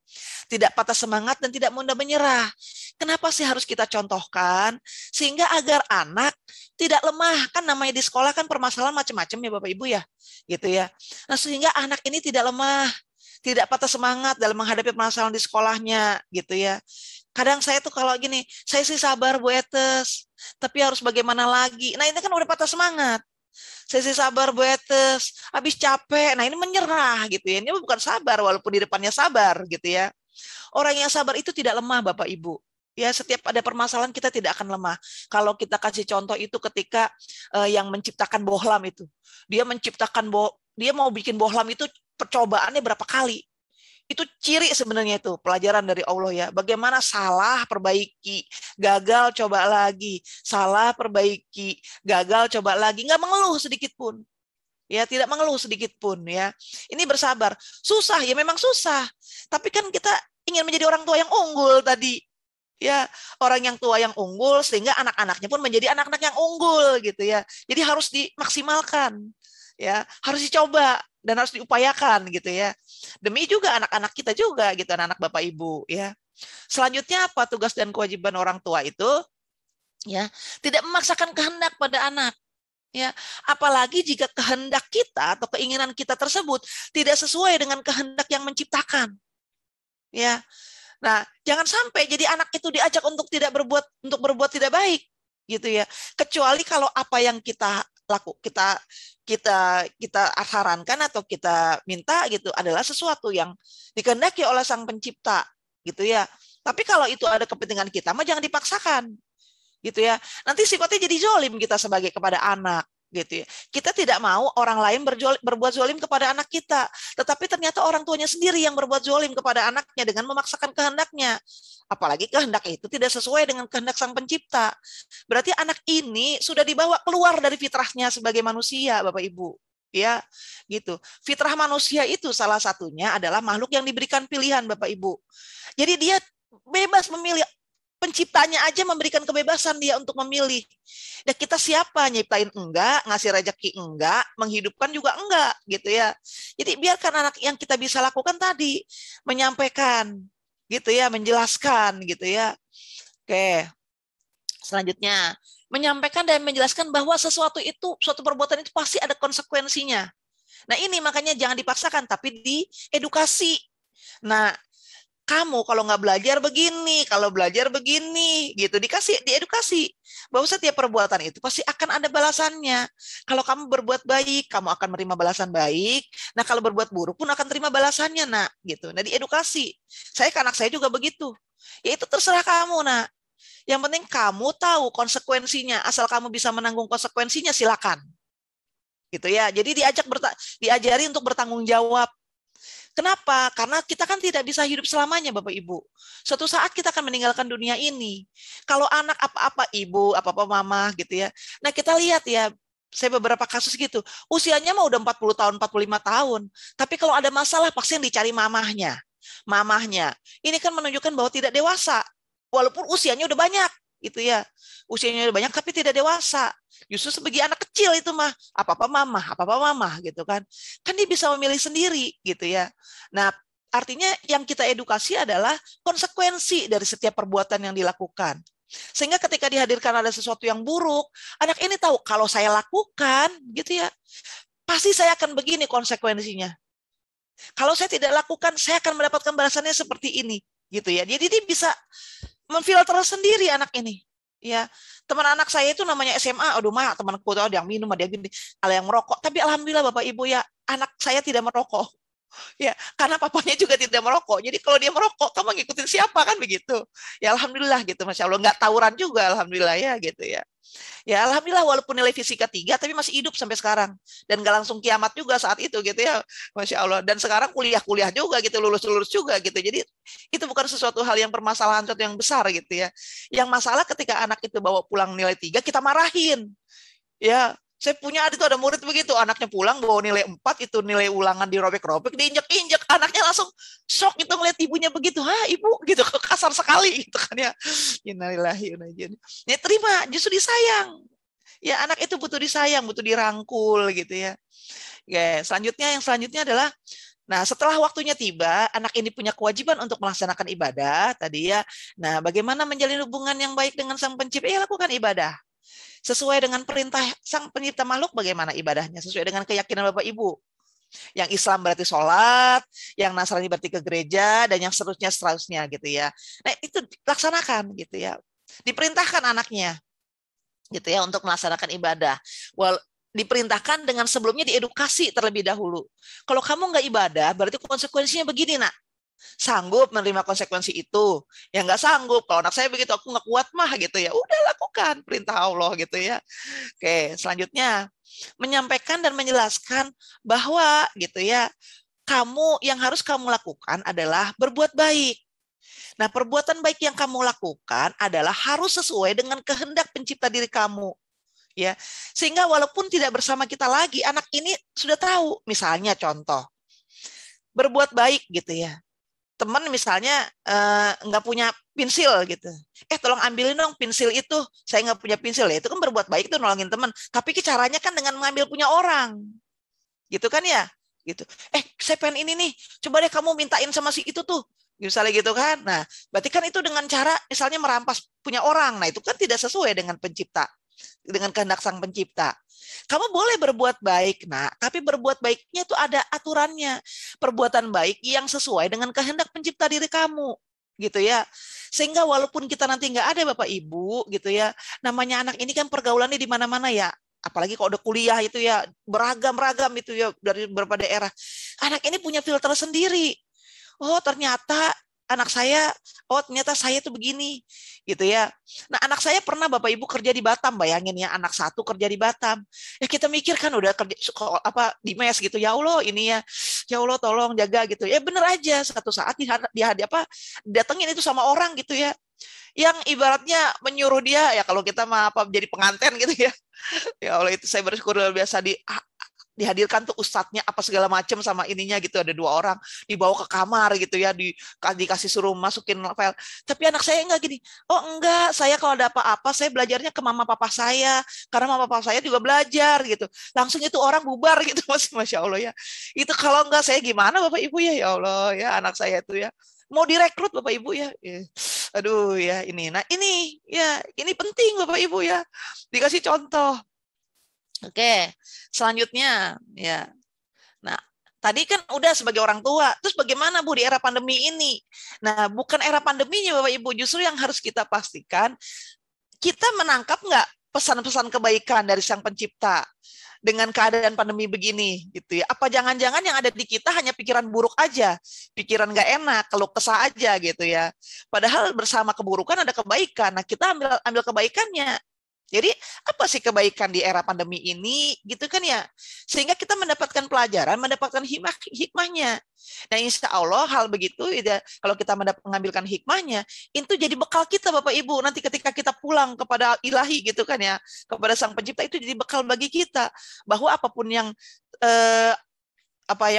Tidak patah semangat dan tidak mudah menyerah. Kenapa sih harus kita contohkan? Sehingga agar anak tidak lemah. Kan namanya di sekolah kan permasalahan macam-macam ya Bapak Ibu ya. Gitu ya. Nah, sehingga anak ini tidak lemah, tidak patah semangat dalam menghadapi permasalahan di sekolahnya gitu ya. Kadang saya tuh kalau gini, saya sih sabar Bu Etes, tapi harus bagaimana lagi. Nah ini kan udah patah semangat. Saya sih sabar Bu Etes, habis capek. Nah ini menyerah gitu ya. Ini bukan sabar walaupun di depannya sabar gitu ya. Orang yang sabar itu tidak lemah Bapak Ibu. Ya setiap ada permasalahan kita tidak akan lemah. Kalau kita kasih contoh itu ketika yang menciptakan bohlam itu. Dia mau bikin bohlam itu percobaannya berapa kali. Itu ciri sebenarnya itu pelajaran dari Allah ya. Bagaimana salah perbaiki, gagal coba lagi, salah perbaiki, gagal coba lagi, nggak mengeluh sedikit pun. Ya, tidak mengeluh sedikit pun ya. Ini bersabar. Susah ya memang susah. Tapi kan kita ingin menjadi orang tua yang unggul tadi. Ya, orang yang tua yang unggul sehingga anak-anaknya pun menjadi anak-anak yang unggul gitu ya. Jadi harus dimaksimalkan. Ya, harus dicoba dan harus diupayakan gitu ya. Demi juga anak-anak kita juga gitu, anak-anak Bapak Ibu ya. Selanjutnya apa tugas dan kewajiban orang tua itu? Ya, tidak memaksakan kehendak pada anak. Ya, apalagi jika kehendak kita atau keinginan kita tersebut tidak sesuai dengan kehendak yang menciptakan. Ya. Nah, jangan sampai jadi anak itu diajak untuk berbuat tidak baik gitu ya. Kecuali kalau apa yang kita sarankan atau kita minta gitu adalah sesuatu yang dikehendaki oleh Sang Pencipta gitu ya. Tapi kalau itu ada kepentingan kita mah jangan dipaksakan gitu ya. Nanti sifatnya jadi zolim kita sebagai kepada anak gitu ya. Kita tidak mau orang lain berbuat zolim kepada anak kita, tetapi ternyata orang tuanya sendiri yang berbuat zolim kepada anaknya dengan memaksakan kehendaknya. Apalagi kehendak itu tidak sesuai dengan kehendak Sang Pencipta. Berarti anak ini sudah dibawa keluar dari fitrahnya sebagai manusia, Bapak Ibu. Ya, gitu. Fitrah manusia itu salah satunya adalah makhluk yang diberikan pilihan, Bapak Ibu. Jadi dia bebas memilih. Penciptanya aja memberikan kebebasan dia untuk memilih. Dan kita siapa? Nyiptain enggak, ngasih rezeki enggak, menghidupkan juga enggak, gitu ya. Jadi biarkan anak yang kita bisa lakukan tadi menyampaikan, gitu ya, menjelaskan, gitu ya. Oke. Selanjutnya, menyampaikan dan menjelaskan bahwa suatu perbuatan itu pasti ada konsekuensinya. Nah, ini makanya jangan dipaksakan, tapi diedukasi. Nah, kamu kalau nggak belajar begini, kalau belajar begini, gitu diedukasi bahwa setiap perbuatan itu pasti akan ada balasannya. Kalau kamu berbuat baik, kamu akan menerima balasan baik. Nah, kalau berbuat buruk pun akan terima balasannya, nak, gitu. Nah, diedukasi. Saya ke anak saya juga begitu. Ya itu terserah kamu, nak. Yang penting kamu tahu konsekuensinya. Asal kamu bisa menanggung konsekuensinya, silakan. Gitu ya. Jadi diajari untuk bertanggung jawab. Kenapa? Karena kita kan tidak bisa hidup selamanya, Bapak Ibu. Suatu saat kita akan meninggalkan dunia ini. Kalau anak apa-apa ibu, apa-apa mama gitu ya. Nah, kita lihat ya, saya beberapa kasus gitu. Usianya mah udah 40 tahun, 45 tahun. Tapi kalau ada masalah pasti yang dicari mamahnya. Mamahnya. Ini kan menunjukkan bahwa tidak dewasa. Walaupun usianya udah banyak gitu ya. Usianya udah banyak tapi tidak dewasa. Justru sebagai anak kecil itu mah apa-apa mama gitu kan. Kan dia bisa memilih sendiri gitu ya. Nah, artinya yang kita edukasi adalah konsekuensi dari setiap perbuatan yang dilakukan. Sehingga ketika dihadirkan ada sesuatu yang buruk, anak ini tahu kalau saya lakukan gitu ya, pasti saya akan begini konsekuensinya. Kalau saya tidak lakukan, saya akan mendapatkan balasannya seperti ini gitu ya. Jadi dia bisa memfilter sendiri anak ini. Ya, teman anak saya itu namanya SMA, aduh mah temanku tuh ada yang minum, ada yang gini, ada yang merokok. Tapi alhamdulillah Bapak Ibu ya, anak saya tidak merokok. Ya, karena papanya juga tidak merokok. Jadi kalau dia merokok, kamu ngikutin siapa kan begitu. Ya alhamdulillah gitu, Masya Allah. Nggak tawuran juga, alhamdulillah ya gitu ya. Ya alhamdulillah walaupun nilai fisika 3, tapi masih hidup sampai sekarang. Dan nggak langsung kiamat juga saat itu gitu ya, Masya Allah. Dan sekarang kuliah-kuliah juga gitu, lulus-lulus juga gitu. Jadi itu bukan sesuatu hal yang permasalahan, sesuatu yang besar gitu ya. Yang masalah ketika anak itu bawa pulang nilai 3, kita marahin. Ya, saya punya adik itu ada murid begitu, anaknya pulang bawa nilai 4, itu nilai ulangan dirobek-robek, diinjek-injek, anaknya langsung shock itu ngeliat ibunya begitu, "Hah, ibu?" gitu, kasar sekali gitu kan ya. Innalillahi wa inna ilaihi raji'un. Ya terima, justru disayang. Ya anak itu butuh disayang, butuh dirangkul gitu ya. Ya, yang selanjutnya adalah nah, setelah waktunya tiba, anak ini punya kewajiban untuk melaksanakan ibadah tadi ya. Nah, bagaimana menjalin hubungan yang baik dengan Sang Pencipta? Ya, lakukan ibadah. Sesuai dengan perintah Sang Pencipta makhluk, bagaimana ibadahnya? Sesuai dengan keyakinan Bapak Ibu. Yang Islam berarti sholat, yang Nasrani berarti ke gereja, dan yang seterusnya gitu ya. Nah, itu laksanakan gitu ya. Diperintahkan anaknya gitu ya untuk melaksanakan ibadah. Diperintahkan dengan sebelumnya diedukasi terlebih dahulu. Kalau kamu nggak ibadah, berarti konsekuensinya begini, nak. Sanggup menerima konsekuensi itu? Ya nggak sanggup. Kalau anak saya begitu, aku nggak kuat mah gitu ya. Udah lakukan perintah Allah gitu ya. Oke, selanjutnya menyampaikan dan menjelaskan bahwa gitu ya, yang harus kamu lakukan adalah berbuat baik. Nah, perbuatan baik yang kamu lakukan adalah harus sesuai dengan kehendak pencipta diri kamu. Ya, sehingga walaupun tidak bersama kita lagi, anak ini sudah tahu. Misalnya contoh, berbuat baik gitu ya. Teman misalnya nggak punya pensil gitu, tolong ambilin dong pensil itu, saya nggak punya pensil ya, itu kan berbuat baik tuh, nolongin teman, tapi caranya kan dengan mengambil punya orang, gitu kan ya, gitu. Saya pengen ini nih, coba deh kamu mintain sama si itu tuh, misalnya gitu kan. Nah, berarti kan itu dengan cara misalnya merampas punya orang, nah itu kan tidak sesuai dengan pencipta, dengan kehendak Sang Pencipta. Kamu boleh berbuat baik, nah, tapi berbuat baiknya itu ada aturannya. Perbuatan baik yang sesuai dengan kehendak pencipta diri kamu, gitu ya. Sehingga walaupun kita nanti nggak ada Bapak Ibu, gitu ya, namanya anak ini kan pergaulannya di mana-mana ya. Apalagi kalau udah kuliah itu ya, beragam-ragam itu ya, dari beberapa daerah. Anak ini punya filter sendiri. Oh, ternyata ternyata saya tuh begini, gitu ya. Nah, anak saya pernah Bapak Ibu kerja di Batam, bayangin ya, anak satu kerja di Batam. Ya kita mikir kan udah kerja di mes gitu, ya Allah ini ya Allah tolong jaga gitu. Ya bener aja, satu saat datengin itu sama orang gitu ya, yang ibaratnya menyuruh dia, ya kalau kita mah jadi pengantin gitu ya. Ya Allah, itu saya bersyukur luar biasa dihadirkan tuh ustadznya apa segala macam sama ininya gitu, ada 2 orang dibawa ke kamar gitu ya, dikasih suruh masukin file. Tapi anak saya enggak gini, oh enggak, saya kalau ada apa-apa saya belajarnya ke mama papa saya, karena mama papa saya juga belajar gitu. Langsung itu orang bubar gitu, Masya Allah ya. Itu kalau enggak saya gimana Bapak Ibu ya, ya Allah ya, anak saya itu ya mau direkrut Bapak Ibu ya. Aduh ya ini. Nah ini ya, ini penting Bapak Ibu ya, dikasih contoh. Oke, selanjutnya ya. Nah, tadi kan udah sebagai orang tua. Terus bagaimana Bu di era pandemi ini? Nah, bukan era pandeminya Bapak Ibu, justru yang harus kita pastikan, kita menangkap nggak pesan-pesan kebaikan dari Sang Pencipta dengan keadaan pandemi begini gitu ya. Apa jangan-jangan yang ada di kita hanya pikiran buruk aja, pikiran nggak enak, keluh kesah aja gitu ya. Padahal bersama keburukan ada kebaikan. Nah, kita ambil kebaikannya. Jadi apa sih kebaikan di era pandemi ini gitu kan ya, sehingga kita mendapatkan pelajaran, mendapatkan hikmahnya. Nah insya Allah hal begitu ya, kalau kita mengambilkan hikmahnya, itu jadi bekal kita Bapak Ibu nanti ketika kita pulang kepada ilahi gitu kan ya, kepada Sang Pencipta, itu jadi bekal bagi kita bahwa apapun yang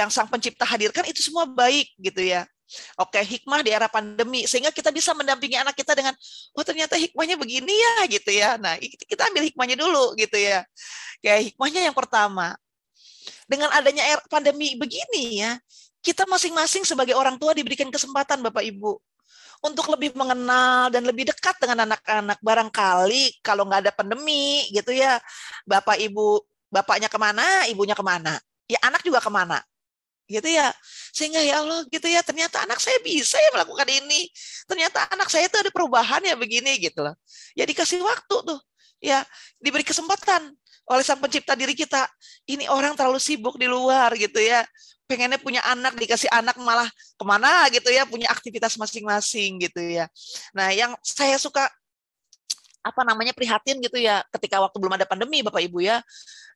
Sang Pencipta hadirkan itu semua baik gitu ya. Oke, hikmah di era pandemi sehingga kita bisa mendampingi anak kita dengan, oh ternyata hikmahnya begini ya gitu ya. Nah, kita ambil hikmahnya dulu gitu ya. Kayak hikmahnya yang pertama, dengan adanya era pandemi begini ya, kita masing-masing sebagai orang tua diberikan kesempatan Bapak Ibu untuk lebih mengenal dan lebih dekat dengan anak-anak. Barangkali kalau nggak ada pandemi gitu ya, Bapak Ibu, bapaknya kemana, ibunya kemana, ya anak juga kemana gitu ya, sehingga ya Allah gitu ya, ternyata anak saya bisa ya melakukan ini, ternyata anak saya itu ada perubahan ya begini gitu loh ya, dikasih waktu tuh ya, diberi kesempatan oleh Sang Pencipta diri kita. Ini orang terlalu sibuk di luar gitu ya, pengennya punya anak, dikasih anak malah kemana gitu ya, punya aktivitas masing-masing gitu ya. Nah, yang saya suka prihatin gitu ya, ketika waktu belum ada pandemi Bapak Ibu ya,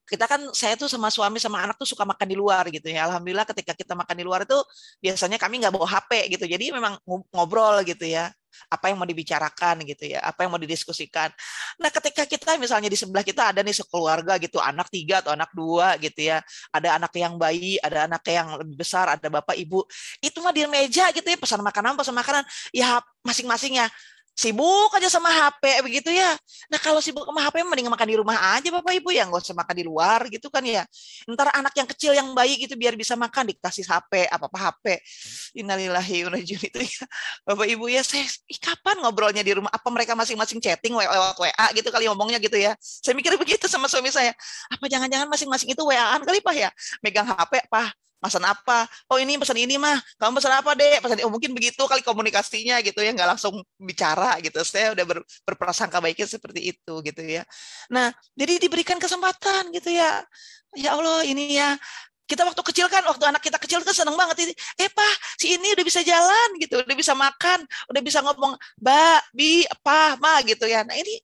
kita kan, saya tuh sama suami sama anak tuh suka makan di luar gitu ya. Alhamdulillah ketika kita makan di luar itu biasanya kami nggak bawa HP gitu. Jadi memang ngobrol gitu ya. Apa yang mau dibicarakan gitu ya, apa yang mau didiskusikan. Nah, ketika kita misalnya di sebelah kita ada nih sekeluarga gitu, anak 3 atau anak 2 gitu ya, ada anak yang bayi, ada anak yang lebih besar, ada bapak ibu, itu mah di meja gitu ya, pesan makanan, ya masing-masing ya sibuk aja sama HP begitu ya. Nah, kalau sibuk sama HP mending makan di rumah aja Bapak Ibu ya, nggak usah makan di luar gitu kan ya. Ntar anak yang kecil yang bayi gitu biar bisa makan dikasih HP, apa-apa HP. Innalillahi wa inna ilaihi raji'un itu ya. Bapak Ibu ya, saya kapan ngobrolnya di rumah? Apa mereka masing-masing chatting lewat WA gitu kali ngomongnya gitu ya. Saya mikir begitu sama suami saya. Apa jangan-jangan masing-masing itu WA-an kali Pak ya? Megang HP, Pak. Pesan apa? Oh ini pesan ini mah. Kamu pesan apa dek? Pesan mungkin begitu kali komunikasinya gitu ya, nggak langsung bicara gitu. Saya udah berprasangka baiknya seperti itu gitu ya. Nah, jadi diberikan kesempatan gitu ya. Ya Allah ini ya. Kita waktu kecil kan, waktu anak kita kecil kan seneng banget ini. Pak, si ini udah bisa jalan gitu, udah bisa makan, udah bisa ngomong ba, bi, apa, ma gitu ya. Nah ini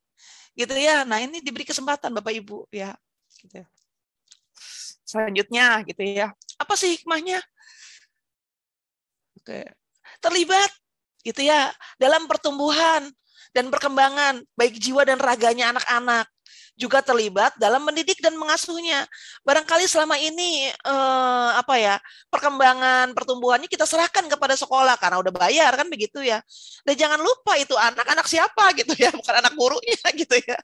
gitu ya. Nah ini diberi kesempatan Bapak Ibu ya. Gitu ya. Selanjutnya gitu ya. Apa sih hikmahnya? Oke. Terlibat gitu ya dalam pertumbuhan dan perkembangan baik jiwa dan raganya anak-anak. Juga terlibat dalam mendidik dan mengasuhnya. Barangkali selama ini perkembangan pertumbuhannya kita serahkan kepada sekolah karena udah bayar kan begitu ya. Dan jangan lupa itu anak-anak siapa gitu ya, bukan anak gurunya gitu ya.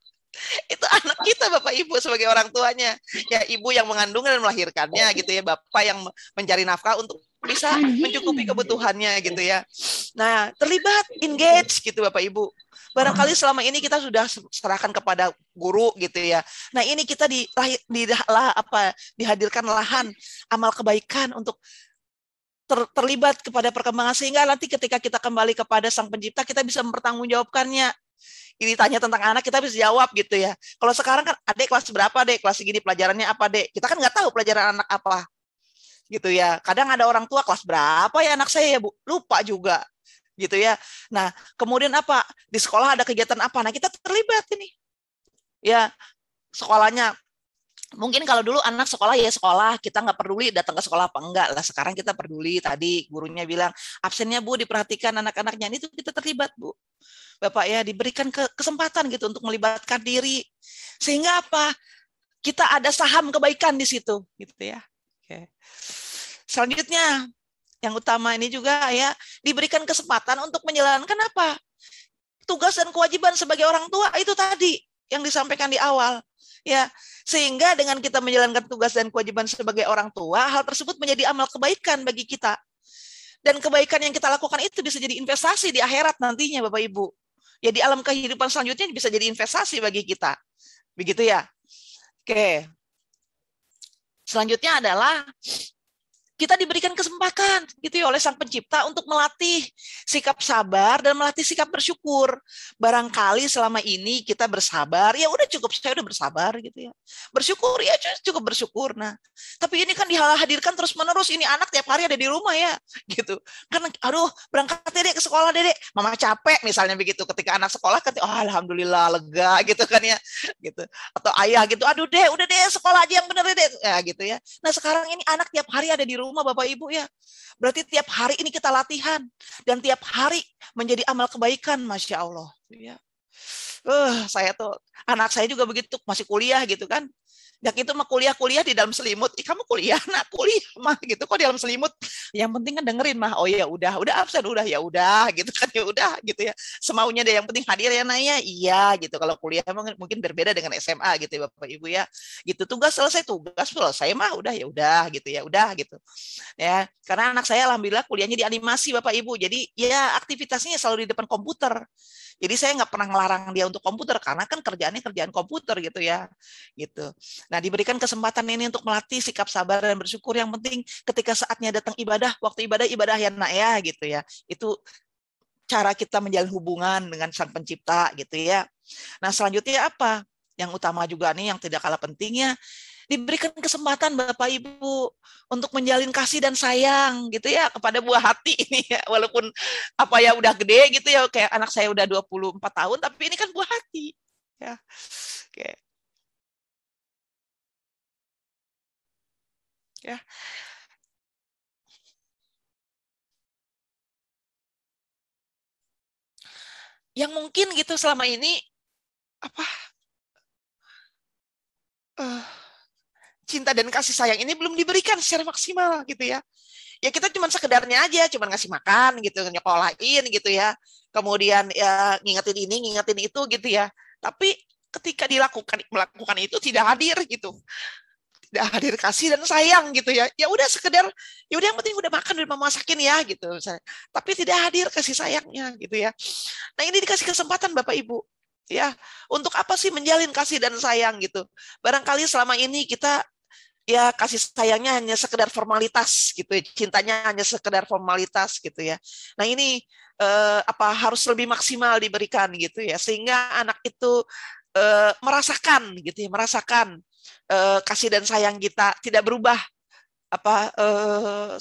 Itu anak kita Bapak Ibu sebagai orang tuanya. Ya ibu yang mengandung dan melahirkannya gitu ya, bapak yang mencari nafkah untuk bisa mencukupi kebutuhannya gitu ya. Nah, terlibat, engage gitu Bapak Ibu. Barangkali selama ini kita sudah serahkan kepada guru gitu ya. Nah, ini kita dihadirkan lahan amal kebaikan untuk terlibat kepada perkembangan sehingga nanti ketika kita kembali kepada Sang Pencipta kita bisa mempertanggungjawabkannya. Ini tanya tentang anak kita bisa jawab gitu ya. Kalau sekarang kan adek kelas berapa dek, kelas segini pelajarannya apa dek, kita kan nggak tahu pelajaran anak apa gitu ya. Kadang ada orang tua kelas berapa ya anak saya ya Bu, lupa juga gitu ya. Nah kemudian apa di sekolah ada kegiatan apa, nah kita terlibat ini ya sekolahnya. Mungkin kalau dulu anak sekolah ya sekolah, kita nggak peduli datang ke sekolah apa enggak lah. Sekarang kita peduli, tadi gurunya bilang absennya Bu diperhatikan anak-anaknya, itu kita terlibat Bu. Bapak ya diberikan kesempatan gitu untuk melibatkan diri. Sehingga apa? Kita ada saham kebaikan di situ gitu ya. Oke. Selanjutnya yang utama ini juga ya diberikan kesempatan untuk menjalankan apa? Tugas dan kewajiban sebagai orang tua itu tadi yang disampaikan di awal. Ya, sehingga dengan kita menjalankan tugas dan kewajiban sebagai orang tua, hal tersebut menjadi amal kebaikan bagi kita. Dan kebaikan yang kita lakukan itu bisa jadi investasi di akhirat nantinya, Bapak Ibu. Ya, di alam kehidupan selanjutnya bisa jadi investasi bagi kita. Begitu ya. Oke. Selanjutnya adalah kita diberikan kesempatan gitu ya oleh Sang Pencipta untuk melatih sikap sabar dan melatih sikap bersyukur. Barangkali selama ini kita bersabar, ya udah cukup saya udah bersabar gitu ya. Bersyukur ya cukup bersyukur. Nah, tapi ini kan dihadirkan terus-menerus, ini anak tiap hari ada di rumah ya gitu. Kan aduh berangkat Dedek ke sekolah Dedek, mama capek misalnya begitu. Ketika anak sekolah kan oh, alhamdulillah lega gitu kan ya gitu. Atau ayah gitu, aduh Dek, udah deh sekolah aja yang bener Dek ya gitu ya. Nah, sekarang ini anak tiap hari ada di rumah Bapak Ibu ya. Berarti tiap hari ini kita latihan dan tiap hari menjadi amal kebaikan, Masya Allah. Ya. Saya tuh anak saya juga begitu masih kuliah gitu kan. Yang itu mah kuliah di dalam selimut. Kamu kuliah, nak kuliah mah gitu kok di dalam selimut. Yang penting kan dengerin mah. Oh ya udah absen udah ya udah gitu kan ya udah gitu ya. Semaunya deh yang penting hadir ya Naya. Iya gitu. Kalau kuliah mungkin berbeda dengan SMA gitu ya Bapak Ibu ya. Gitu tugas selesai mah udah gitu ya udah gitu. Ya, karena anak saya alhamdulillah kuliahnya di animasi Bapak Ibu. Jadi ya aktivitasnya selalu di depan komputer. Jadi saya nggak pernah ngelarang dia untuk komputer karena kan kerjaannya kerjaan komputer gitu ya, gitu. Nah diberikan kesempatan ini untuk melatih sikap sabar dan bersyukur. Yang penting ketika saatnya datang ibadah, waktu ibadah ya nak ya gitu ya. Itu cara kita menjalin hubungan dengan Sang Pencipta gitu ya. Nah selanjutnya apa? Yang utama juga nih yang tidak kalah pentingnya diberikan kesempatan Bapak Ibu untuk menjalin kasih dan sayang gitu ya kepada buah hati ini ya. Walaupun apa ya udah gede gitu ya, kayak anak saya udah 24 tahun, tapi ini kan buah hati ya. Oke. Ya. Yang mungkin gitu selama ini apa cinta dan kasih sayang ini belum diberikan secara maksimal gitu ya. Ya kita cuma sekedarnya aja, cuma ngasih makan gitu, nyekolahin gitu ya. Kemudian ya ngingetin ini, ngingetin itu gitu ya. Tapi ketika melakukan itu tidak hadir gitu. Tidak hadir kasih dan sayang gitu ya. Ya udah sekedar, ya udah yang penting udah makan, udah mama masakin ya gitu misalnya. Tapi tidak hadir kasih sayangnya gitu ya. Nah, ini dikasih kesempatan Bapak Ibu ya. Untuk apa sih menjalin kasih dan sayang gitu. Barangkali selama ini kita ya kasih sayangnya hanya sekedar formalitas gitu ya. Cintanya hanya sekedar formalitas gitu ya. Nah, ini apa harus lebih maksimal diberikan gitu ya, sehingga anak itu merasakan gitu ya, merasakan kasih dan sayang kita tidak berubah apa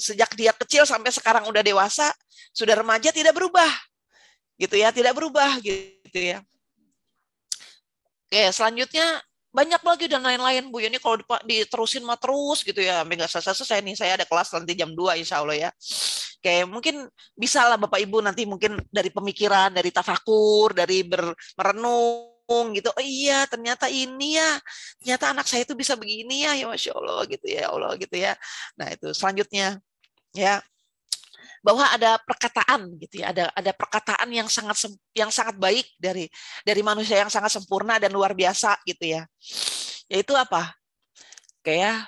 sejak dia kecil sampai sekarang udah dewasa, sudah remaja tidak berubah gitu ya, tidak berubah gitu ya. Oke, selanjutnya banyak lagi dan lain-lain Bu. Ini kalau diterusin mah terus gitu ya, sampai nggak selesai nih. Saya ada kelas nanti jam 2 insya Allah ya. Kayak mungkin bisa lah Bapak Ibu nanti mungkin dari pemikiran, dari tafakur, dari merenung gitu. Oh iya, ternyata ini ya, ternyata anak saya itu bisa begini ya, ya Masya Allah gitu ya, Allah gitu ya. Nah itu selanjutnya ya, bahwa ada perkataan gitu ya, ada perkataan yang sangat baik dari manusia yang sangat sempurna dan luar biasa gitu ya. Yaitu apa? Kayak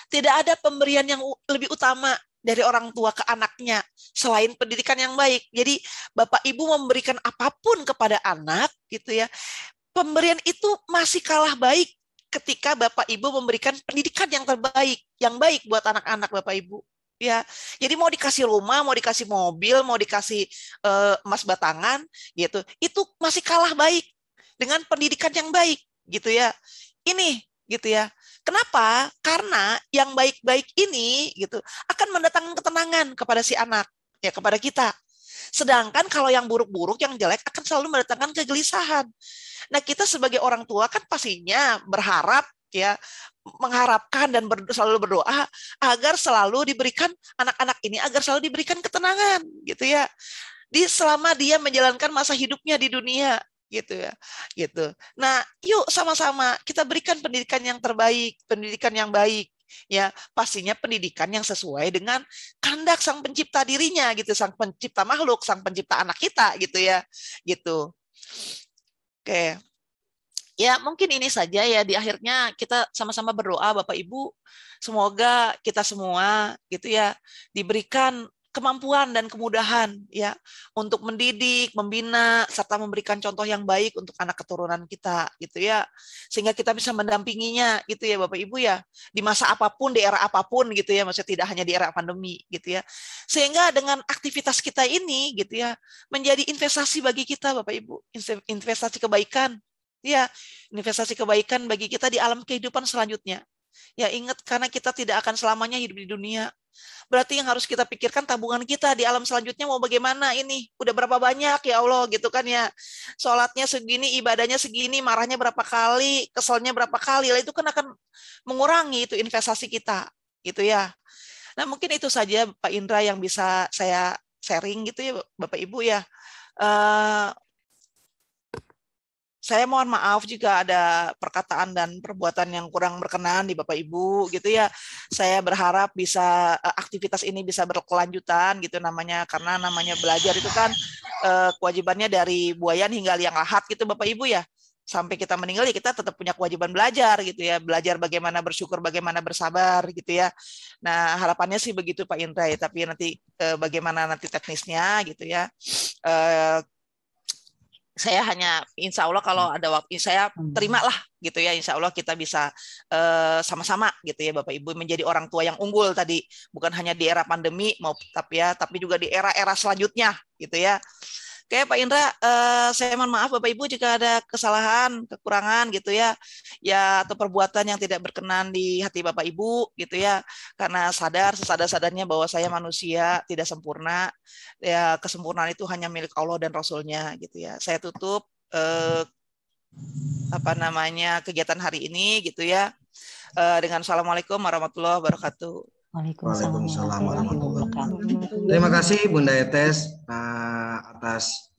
tidak ada pemberian yang lebih utama dari orang tua ke anaknya selain pendidikan yang baik. Jadi Bapak Ibu memberikan apapun kepada anak gitu ya, pemberian itu masih kalah baik ketika Bapak Ibu memberikan pendidikan yang terbaik, yang baik buat anak-anak Bapak Ibu. Ya, jadi mau dikasih rumah, mau dikasih mobil, mau dikasih emas batangan, gitu, itu masih kalah baik dengan pendidikan yang baik, gitu ya. Ini, gitu ya. Kenapa? Karena yang baik-baik ini, gitu, akan mendatangkan ketenangan kepada si anak, ya kepada kita. Sedangkan kalau yang buruk-buruk, yang jelek akan selalu mendatangkan kegelisahan. Nah, kita sebagai orang tua kan pastinya berharap ya, mengharapkan dan selalu berdoa agar selalu diberikan anak-anak ini agar selalu diberikan ketenangan gitu ya. Selama dia menjalankan masa hidupnya di dunia gitu ya. Gitu. Nah, yuk sama-sama kita berikan pendidikan yang terbaik, pendidikan yang baik ya, pastinya pendidikan yang sesuai dengan kehendak sang pencipta dirinya gitu, sang pencipta makhluk, sang pencipta anak kita gitu ya. Gitu. Oke. Ya, mungkin ini saja ya, di akhirnya kita sama-sama berdoa Bapak Ibu, semoga kita semua gitu ya diberikan kemampuan dan kemudahan ya untuk mendidik, membina serta memberikan contoh yang baik untuk anak keturunan kita gitu ya. Sehingga kita bisa mendampinginya gitu ya Bapak Ibu ya, di masa apapun, di era apapun gitu ya, maksudnya tidak hanya di era pandemi gitu ya. Sehingga dengan aktivitas kita ini gitu ya menjadi investasi bagi kita Bapak Ibu, investasi kebaikan. Ya, investasi kebaikan bagi kita di alam kehidupan selanjutnya. Ya, ingat karena kita tidak akan selamanya hidup di dunia. Berarti yang harus kita pikirkan tabungan kita di alam selanjutnya mau bagaimana ini? Udah berapa banyak ya Allah gitu kan ya. Sholatnya segini, ibadahnya segini, marahnya berapa kali, keselnya berapa kali. Lah itu kan akan mengurangi itu investasi kita gitu ya. Nah, mungkin itu saja Pak Indra yang bisa saya sharing gitu ya Bapak Ibu ya. Saya mohon maaf jika ada perkataan dan perbuatan yang kurang berkenan di Bapak Ibu gitu ya. Saya berharap bisa aktivitas ini bisa berkelanjutan gitu namanya, karena namanya belajar itu kan kewajibannya dari buayan hingga liang lahat gitu Bapak Ibu ya. Sampai kita meninggal ya kita tetap punya kewajiban belajar gitu ya. Belajar bagaimana bersyukur, bagaimana bersabar gitu ya. Nah, harapannya sih begitu Pak Indra ya, tapi nanti bagaimana nanti teknisnya gitu ya. Saya hanya insya Allah kalau ada waktu saya terimalah gitu ya, insya Allah kita bisa sama-sama gitu ya Bapak Ibu menjadi orang tua yang unggul tadi, bukan hanya di era pandemi tapi juga di era-era selanjutnya gitu ya. Oke, Pak Indra, saya mohon maaf Bapak Ibu jika ada kesalahan, kekurangan gitu ya, atau perbuatan yang tidak berkenan di hati Bapak Ibu gitu ya, karena sesadar-sadarnya bahwa saya manusia tidak sempurna, ya kesempurnaan itu hanya milik Allah dan Rasul-Nya gitu ya. Saya tutup kegiatan hari ini gitu ya, dengan Assalamualaikum warahmatullahi wabarakatuh.
Waalaikumsalam warahmatullahi wabarakatuh. Terima kasih Bunda Etes atas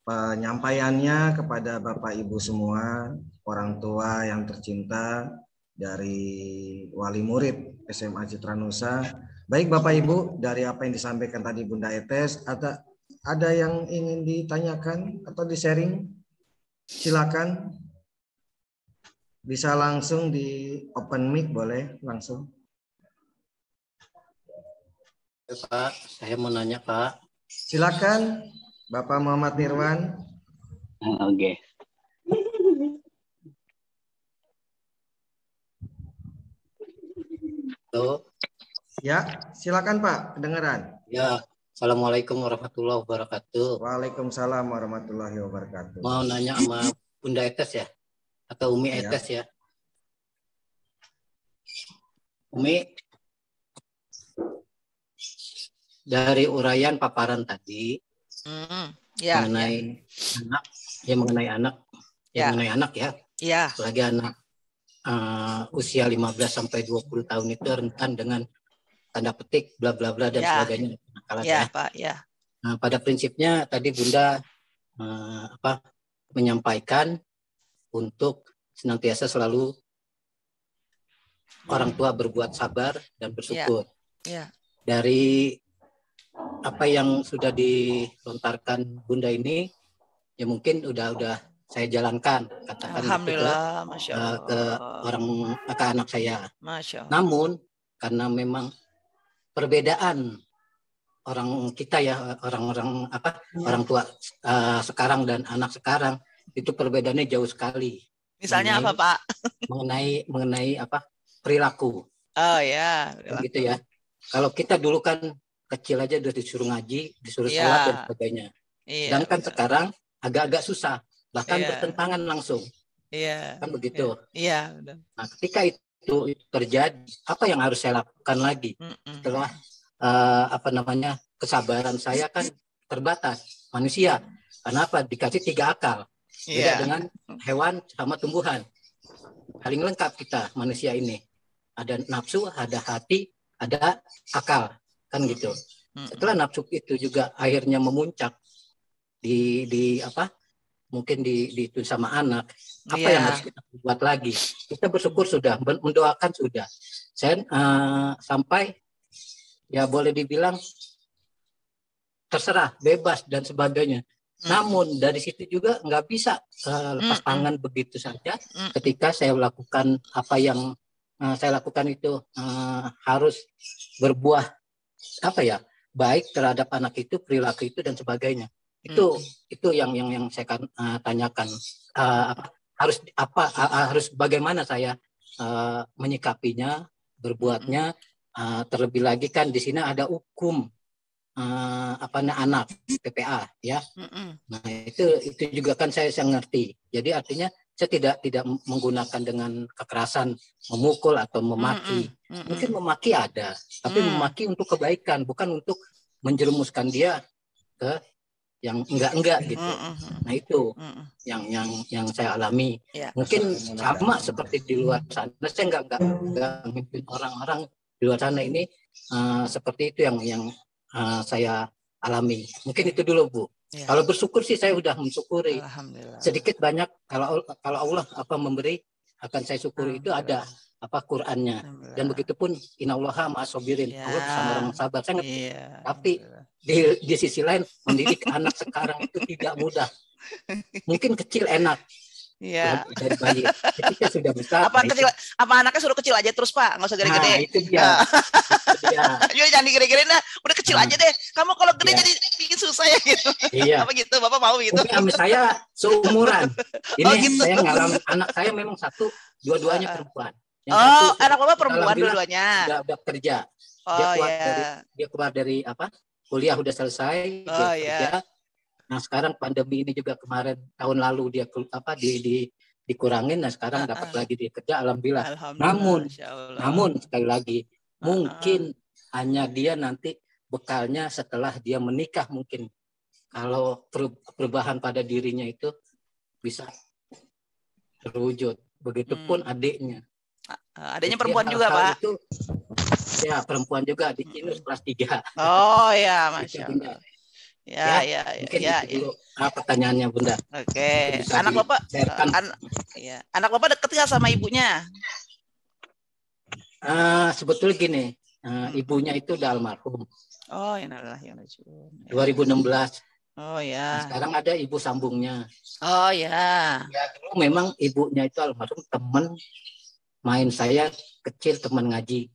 penyampaiannya kepada Bapak Ibu semua, orang tua yang tercinta dari wali murid SMA Citra Nusa. Baik Bapak Ibu, dari apa yang disampaikan tadi Bunda Etes, ada yang ingin ditanyakan atau di-sharing? Silakan. Bisa langsung di open mic, boleh langsung.
Pak, saya mau nanya Pak.
Silakan, Bapak Muhammad Nirwan.
Oke. Halo.
Ya, silakan Pak, kedengaran.
Ya, Assalamualaikum warahmatullahi wabarakatuh.
Waalaikumsalam warahmatullahi wabarakatuh.
Mau nanya sama Bunda Etes ya, atau Umi Etes ya. Umi, dari uraian paparan tadi mengenai anak, mengenai anak ya, apalagi anak usia 15 sampai 20 tahun itu rentan dengan tanda petik bla bla bla dan sebagainya.
Pak, ya.
Nah, pada prinsipnya tadi Bunda menyampaikan untuk senantiasa selalu orang tua berbuat sabar dan bersyukur. Dari apa yang sudah dilontarkan Bunda ini, ya mungkin udah saya jalankan, katakan
Alhamdulillah,
gitu,
Masya Allah.
ke anak saya.
Masya Allah.
Namun karena memang perbedaan orang kita ya, orang tua sekarang dan anak sekarang itu perbedaannya jauh sekali.
Misalnya apa Pak?
Mengenai perilaku.
Oh ya.
Gitu ya. Kalau kita dulu kan kecil aja udah disuruh ngaji, disuruh sholat dan sebagainya. Sedangkan sekarang agak-agak susah, bahkan bertentangan langsung. Kan begitu. Nah, ketika itu terjadi, apa yang harus saya lakukan lagi? Setelah kesabaran saya kan terbatas, manusia. Kenapa? Dikasih 3 akal. Beda dengan hewan sama tumbuhan. Paling lengkap kita manusia ini. Ada nafsu, ada hati, ada akal. Kan gitu. Setelah nafsu itu juga akhirnya memuncak mungkin itu sama anak, yang harus kita buat lagi? Kita bersyukur sudah, mendoakan sudah. Saya sampai ya boleh dibilang terserah, bebas dan sebagainya. Namun dari situ juga nggak bisa lepas tangan begitu saja. Ketika saya lakukan apa yang saya lakukan itu harus berbuah baik terhadap anak itu, perilaku itu dan sebagainya. Itu yang saya tanyakan, harus bagaimana saya menyikapinya, berbuatnya. Terlebih lagi kan di sini ada hukum anak PPA ya. Nah itu juga kan saya ngerti. Jadi artinya saya tidak menggunakan dengan kekerasan, memukul atau memaki. Mungkin memaki ada, tapi memaki untuk kebaikan, bukan untuk menjerumuskan dia ke yang enggak gitu. Nah itu yang saya alami. Mungkin sama seperti di luar sana. Saya enggak memimpin orang-orang di luar sana ini seperti itu yang saya alami. Mungkin itu dulu Bu. Kalau bersyukur sih saya udah mensyukuri. Sedikit banyak kalau Allah memberi akan saya syukuri. Itu ada Qur'annya. Dan begitupun innallaha ma'as-sabirin. Allah bersama orang sabar. Saya ngerti. Tapi di sisi lain mendidik anak sekarang itu tidak mudah. Mungkin kecil enak. Dari bayi. Ketika sudah besar.
Apa anaknya suruh kecil aja terus Pak, nggak usah gede-gede.
Nah, itu dia.
Jangan digede-gedein dah, udah kecil aja deh. Kamu kalau gede jadi bikin susah ya gitu. Apa gitu, Bapak mau gitu?
Mungkin saya seumuran. Ini gitu. Saya ngalamin anak saya memang dua-duanya perempuan.
Anak Bapak perempuan dua-duanya.
Udah kerja. Dia keluar dari kuliah udah selesai. Dia kerja. Nah sekarang pandemi ini juga kemarin tahun lalu dia dikurangin, nah sekarang dapat lagi dia kerja, alhamdulillah. Namun sekali lagi mungkin hanya dia nanti bekalnya setelah dia menikah mungkin. Kalau perubahan pada dirinya itu bisa terwujud. Begitupun adiknya.
Adiknya perempuan juga, Pak?
Itu, ya, perempuan juga di Kinus kelas 3.
Oh ya, Masya Allah. Ya.
Mungkin itu dulu pertanyaannya, Bunda.
Oke. Anak Bapak, anak Bapak dekat nggak sama ibunya?
Sebetulnya gini, ibunya itu udah almarhum.
Oh, innalillahi wa inna ilaihi
2016.
Oh ya.
Nah, sekarang ada ibu sambungnya.
Oh ya.
Ya, dulu memang ibunya itu almarhum teman main saya kecil, teman ngaji.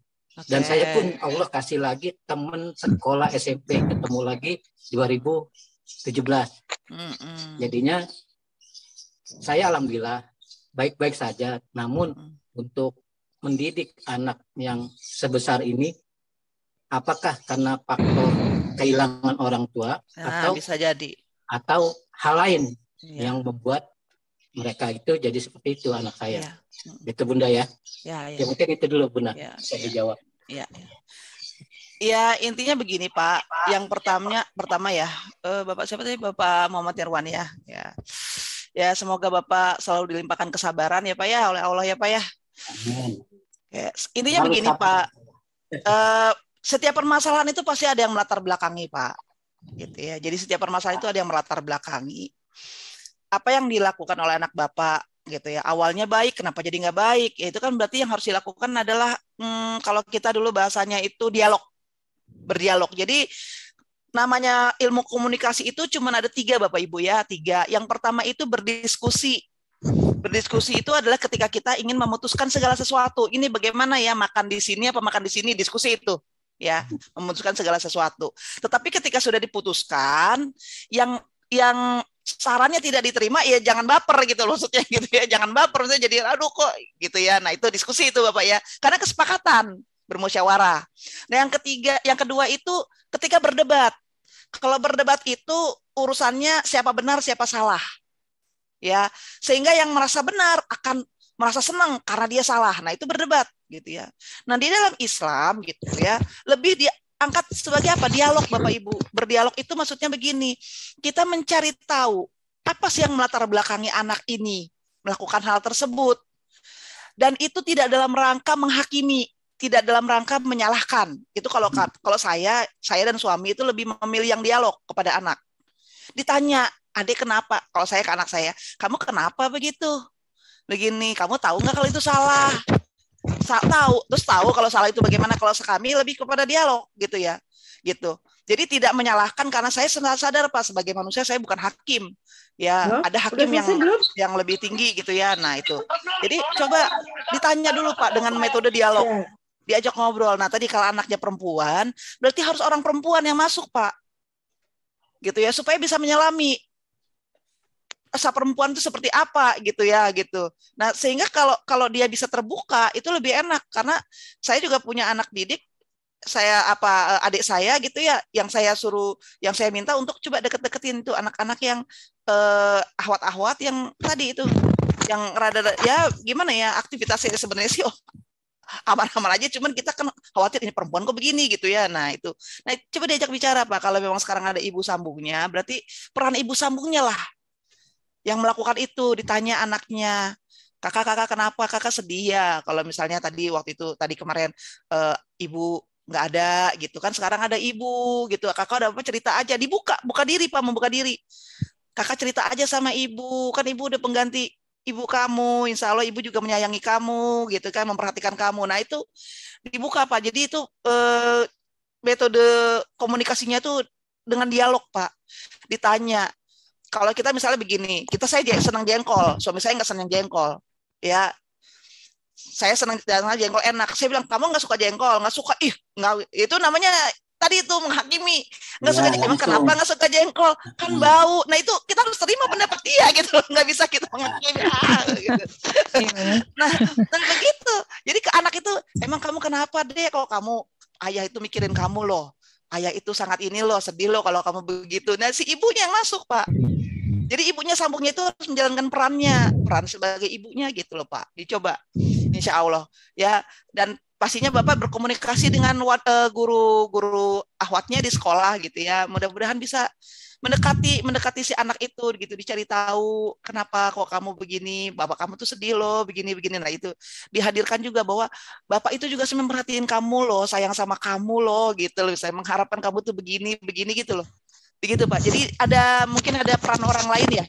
Dan saya pun Allah kasih lagi teman sekolah SMP, ketemu lagi 2017. Jadinya saya alhamdulillah baik-baik saja. Namun untuk mendidik anak yang sebesar ini, apakah karena faktor kehilangan orang tua atau
bisa jadi
atau hal lain yang membuat mereka itu jadi seperti itu anak saya. Gitu Bunda ya. Ya mungkin itu dulu Bunda. Saya dijawab.
Ya intinya begini Pak. Yang pertama ya, Bapak siapa tadi? Bapak Muhammad Irwan ya. Ya semoga Bapak selalu dilimpahkan kesabaran ya Pak ya oleh Allah ya Pak ya.
Amin.
Intinya begini Pak. Setiap permasalahan itu pasti ada yang melatar belakangi Pak, gitu ya. Jadi setiap permasalahan itu ada yang melatar belakangi. Apa yang dilakukan oleh anak Bapak, gitu ya. Awalnya baik, kenapa jadi nggak baik? Ya, itu kan berarti yang harus dilakukan adalah kalau kita dulu bahasanya itu berdialog. Jadi namanya ilmu komunikasi itu cuma ada 3 Bapak Ibu ya, 3. Yang pertama itu berdiskusi. Berdiskusi itu adalah ketika kita ingin memutuskan segala sesuatu. Ini bagaimana ya, makan di sini apa makan di sini, diskusi itu. Ya, memutuskan segala sesuatu. Tetapi ketika sudah diputuskan, yang sarannya tidak diterima, ya jangan baper gitu maksudnya gitu ya, jangan baper maksudnya jadi aduh kok gitu ya. Nah itu diskusi itu Bapak ya, karena kesepakatan bermusyawarah. Nah yang kedua itu ketika berdebat. Kalau berdebat itu urusannya siapa benar siapa salah, ya sehingga yang merasa benar akan merasa senang karena dia salah. Nah itu berdebat gitu ya. Nah di dalam Islam gitu ya lebih diangkat sebagai apa? Dialog Bapak Ibu. Berdialog itu maksudnya begini, kita mencari tahu apa sih yang melatar belakangi anak ini melakukan hal tersebut, dan itu tidak dalam rangka menghakimi, tidak dalam rangka menyalahkan. Itu kalau saya dan suami itu lebih memilih yang dialog kepada anak. Ditanya, adik kenapa? Kalau saya ke anak saya, kamu kenapa begitu? Begini, kamu tahu nggak kalau itu salah? Tahu kalau salah itu bagaimana. Kalau kami lebih kepada dialog gitu ya, gitu. Jadi tidak menyalahkan karena saya sadar Pak sebagai manusia saya bukan hakim, ya ada hakim yang lebih tinggi gitu ya. Nah itu, jadi coba ditanya dulu Pak dengan metode dialog, diajak ngobrol. Nah tadi kalau anaknya perempuan, berarti harus orang perempuan yang masuk Pak, gitu ya supaya bisa menyelami rasa perempuan itu seperti apa gitu ya gitu. Nah sehingga kalau dia bisa terbuka itu lebih enak, karena saya juga punya anak didik, adik saya gitu ya, yang saya minta untuk coba deket-deketin itu anak-anak yang ahwat-ahwat yang tadi itu, yang rada ya gimana ya aktivitasnya sebenarnya sih aman-aman aja, cuman kita kan khawatir ini perempuan kok begini gitu ya. Nah coba diajak bicara Pak. Kalau memang sekarang ada ibu sambungnya, berarti peran ibu sambungnya lah yang melakukan itu. Ditanya anaknya, kakak kenapa, kakak sedih ya kalau misalnya tadi kemarin ibu nggak ada gitu kan, sekarang ada ibu gitu, kakak ada apa cerita aja, buka diri Pak, membuka diri. Kakak cerita aja sama ibu, kan ibu udah pengganti ibu kamu, insya Allah ibu juga menyayangi kamu gitu kan, memperhatikan kamu. Nah itu dibuka Pak. Jadi itu metode komunikasinya tuh dengan dialog Pak. Ditanya, kalau kita misalnya begini, saya senang jengkol, suami saya nggak senang jengkol, ya. Saya senang jengkol enak. Saya bilang, kamu nggak suka jengkol, nggak suka, nggak, itu namanya tadi itu menghakimi, nggak suka jengkol. Kenapa nggak suka jengkol? Kan bau. Nah itu kita harus terima pendapat dia gitu, nggak bisa kita menghakimi. Gitu. Nah begitu. Jadi ke anak itu, emang kamu kenapa deh? Kalau kamu ayah itu mikirin kamu loh. ayah itu sangat ini loh, sedih loh kalau kamu begitu. Nah, si ibunya yang masuk, Pak. Jadi ibunya sambungnya itu harus menjalankan peran sebagai ibunya gitu loh, Pak. Dicoba, insya Allah ya. Dan pastinya Bapak berkomunikasi dengan guru-guru ahwatnya di sekolah gitu ya. Mudah-mudahan bisa mendekati si anak itu gitu, dicari tahu kenapa kok kamu begini, bapak kamu tuh sedih loh, begini. Nah, itu dihadirkan juga bahwa bapak itu juga memperhatiin kamu loh, sayang sama kamu loh gitu loh. Saya mengharapkan kamu tuh begini gitu loh. Begitu, Pak. Jadi mungkin ada peran orang lain ya.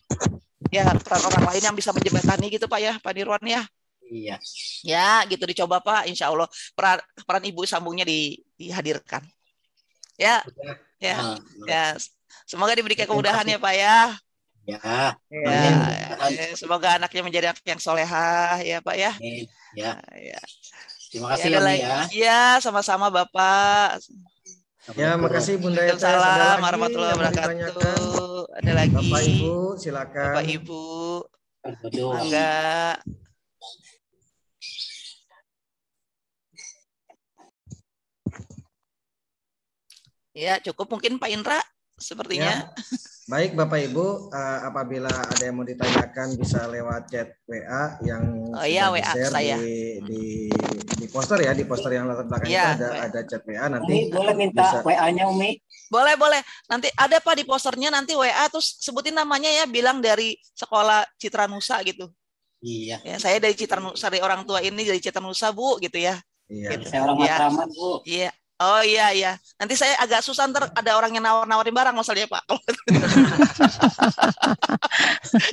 Ya, peran orang lain yang bisa menjembatani gitu, Pak ya, Pak Nirwan ya.
Iya.
Ya, gitu dicoba, Pak. Insya Allah peran ibu sambungnya dihadirkan. Ya. Ya. Ya. Semoga diberikan kemudahan ya, Pak ya.
Ya.
Semoga anaknya menjadi anak yang solehah ya, Pak ya.
Ya.
Ya.
Terima kasih ya, ya.
Ya, sama-sama Bapak.
Ya, makasih Bunda Etes.
Waalaikumsalam warahmatullahi wabarakatuh. Ada lagi.
Bapak Ibu, silakan.
Bapak Ibu. Enggak. Ya, cukup mungkin Pak Indra sepertinya.
Ya. Baik Bapak Ibu, apabila ada yang mau ditanyakan bisa lewat chat WA yang sudah
WA
di-share
saya.
di poster ya, di poster yang latar belakang
ya,
itu ada chat WA nanti.
Umi, boleh minta WA-nya Umi?
Boleh. Nanti ada Pak di posternya, nanti WA terus sebutin namanya ya, bilang dari sekolah Citra Nusa gitu.
Iya.
Ya, saya dari Citra Nusa, dari orang tua ini dari Citra Nusa Bu gitu ya.
Iya.
Gitu.
Saya orang Matraman Bu.
Iya. Oh iya. Nanti saya agak susah, ntar ada orang yang nawarin barang masalahnya Pak.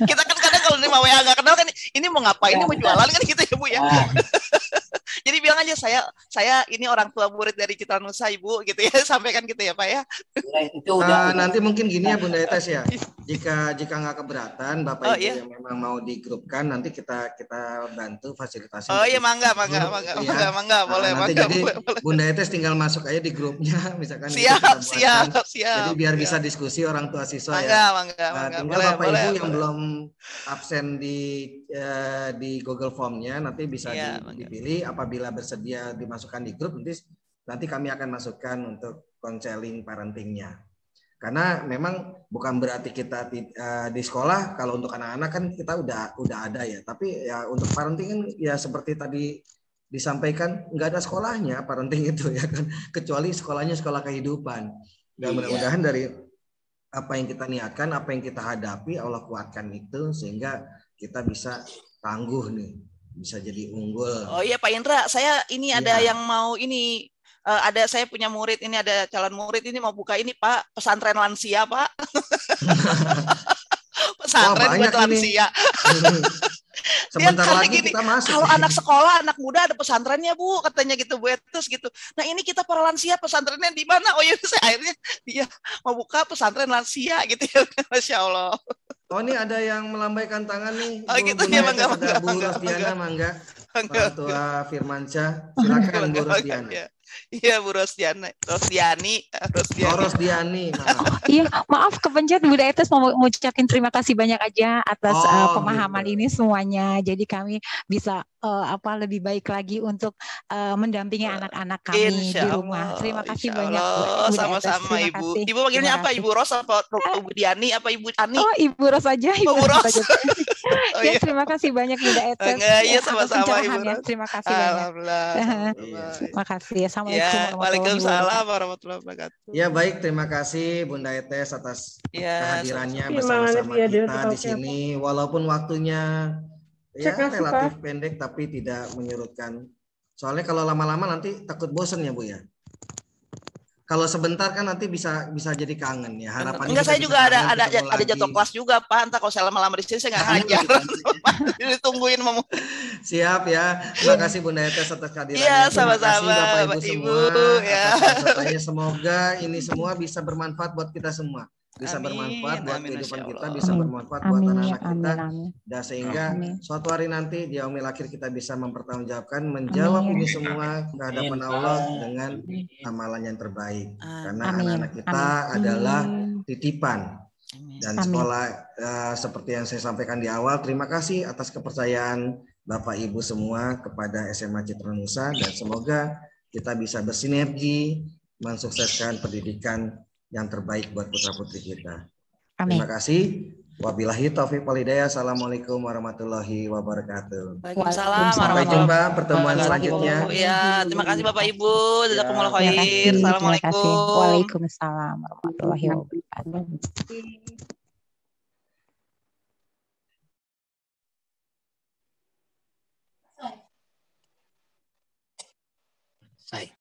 Kita kan kadang kalau nerima WA nggak kenal kan, ini mau ngapain, ini mau jualan kan gitu ya Bu ya. Jadi bilang aja saya ini orang tua murid dari Citra Nusa Ibu gitu ya, sampaikan gitu ya Pak ya.
Nanti mungkin gini ya Bunda Etes ya. Jika nggak keberatan Bapak Ibu yang memang mau digrupkan, nanti kita bantu fasilitasi.
Oh iya, mangga boleh.
Nanti jadi Bunda Etes tinggal masuk aja di grupnya misalkan.
Siap.
Jadi biar bisa diskusi orang tua siswa ya.
Mangga.
Tinggal Bapak Ibu yang belum absen di Google Form-nya nanti bisa dipilih. Apabila bersedia dimasukkan di grup, nanti kami akan masukkan untuk konseling parentingnya. Karena memang bukan berarti kita di sekolah, kalau untuk anak-anak kan kita udah ada ya. Tapi ya untuk parenting kan ya seperti tadi disampaikan, nggak ada sekolahnya parenting itu ya kan, kecuali sekolahnya sekolah kehidupan. Dan mudah-mudahan dari apa yang kita niatkan, apa yang kita hadapi, Allah kuatkan itu sehingga kita bisa tangguh nih, bisa jadi unggul.
Oh iya Pak Indra, saya ini ada yang mau ini. Ada saya punya murid ini, ada calon murid ini mau buka ini Pak, pesantren lansia Pak. Pesantren buat lansia.
Sebentar lagi kita masuk.
Kalau anak sekolah, anak muda ada pesantrennya Bu, katanya gitu Bu Etes gitu. Nah ini kita para lansia pesantrennya di mana? Oh iya, saya akhirnya dia mau buka pesantren lansia gitu ya, Masya Allah.
Oh ini ada yang melambaikan tangan nih.
Oh gitu ya, mangga.
Bu Rosdiana, mangga. Orang tua Firmansyah, silakan Bu Rosdiana.
Iya Bu Rosdiani.
Oh Rosdiani.
Iya, maaf kepencet Bunda Etes mau ngucapin terima kasih banyak aja atas pemahaman ini semuanya. Jadi kami bisa lebih baik lagi untuk mendampingi anak-anak kami di rumah. Terima kasih banyak Bu.
Sama-sama Ibu. Ibu panggilnya apa? Ibu Ros apa Ibu Diani apa Ibu Ani?
Oh Ibu Ros aja.
Ibu Ros.
Ya terima kasih banyak Bunda Etes.
Iya sama-sama Ibu Ros.
Terima kasih banyak.
Alhamdulillah.
Terima kasih.
Ya, waalaikumsalam warahmatullahi wabarakatuh.
Ya baik, terima kasih Bunda Etes atas kehadirannya bersama-sama kita di sini. Walaupun waktunya relatif pendek tapi tidak menyurutkan. Soalnya kalau lama-lama nanti takut bosen ya Bu ya. Kalau sebentar kan nanti bisa jadi kangen ya. Harapannya
enggak, saya juga ada jatuh kelas juga Pak. Entah kalau saya lama-lama di sini saya nggak ngajar. Ditungguin mau.
Siap ya. Terima kasih Bunda Etes atas kehadirannya.
Iya, sama-sama
Bapak Ibu semua.
Ya.
Semoga ini semua bisa bermanfaat buat kita semua. Bisa bermanfaat buat kehidupan kita, bisa bermanfaat buat anak-anak kita. Dan sehingga suatu hari nanti di yaumil akhir kita bisa mempertanggungjawabkan, menjawab ini semua ke hadapan Allah dengan amalan yang terbaik. Karena anak-anak kita adalah titipan. Dan sekolah seperti yang saya sampaikan di awal, terima kasih atas kepercayaan Bapak Ibu semua kepada SMA Citra Nusa, dan semoga kita bisa bersinergi, mensukseskan pendidikan yang terbaik buat putra-putri kita.
Amin.
Terima kasih. Wabillahi taufiq wal hidayah. Assalamualaikum warahmatullahi wabarakatuh.
Waalaikumsalam
Sampai jumpa pertemuan selanjutnya.
Ya, terima kasih Bapak Ibu. Jazakumullah
Terima
khair.
kasih. Terima kasih.
Assalamualaikum.
Waalaikumsalam warahmatullahi wabarakatuh.
Saya.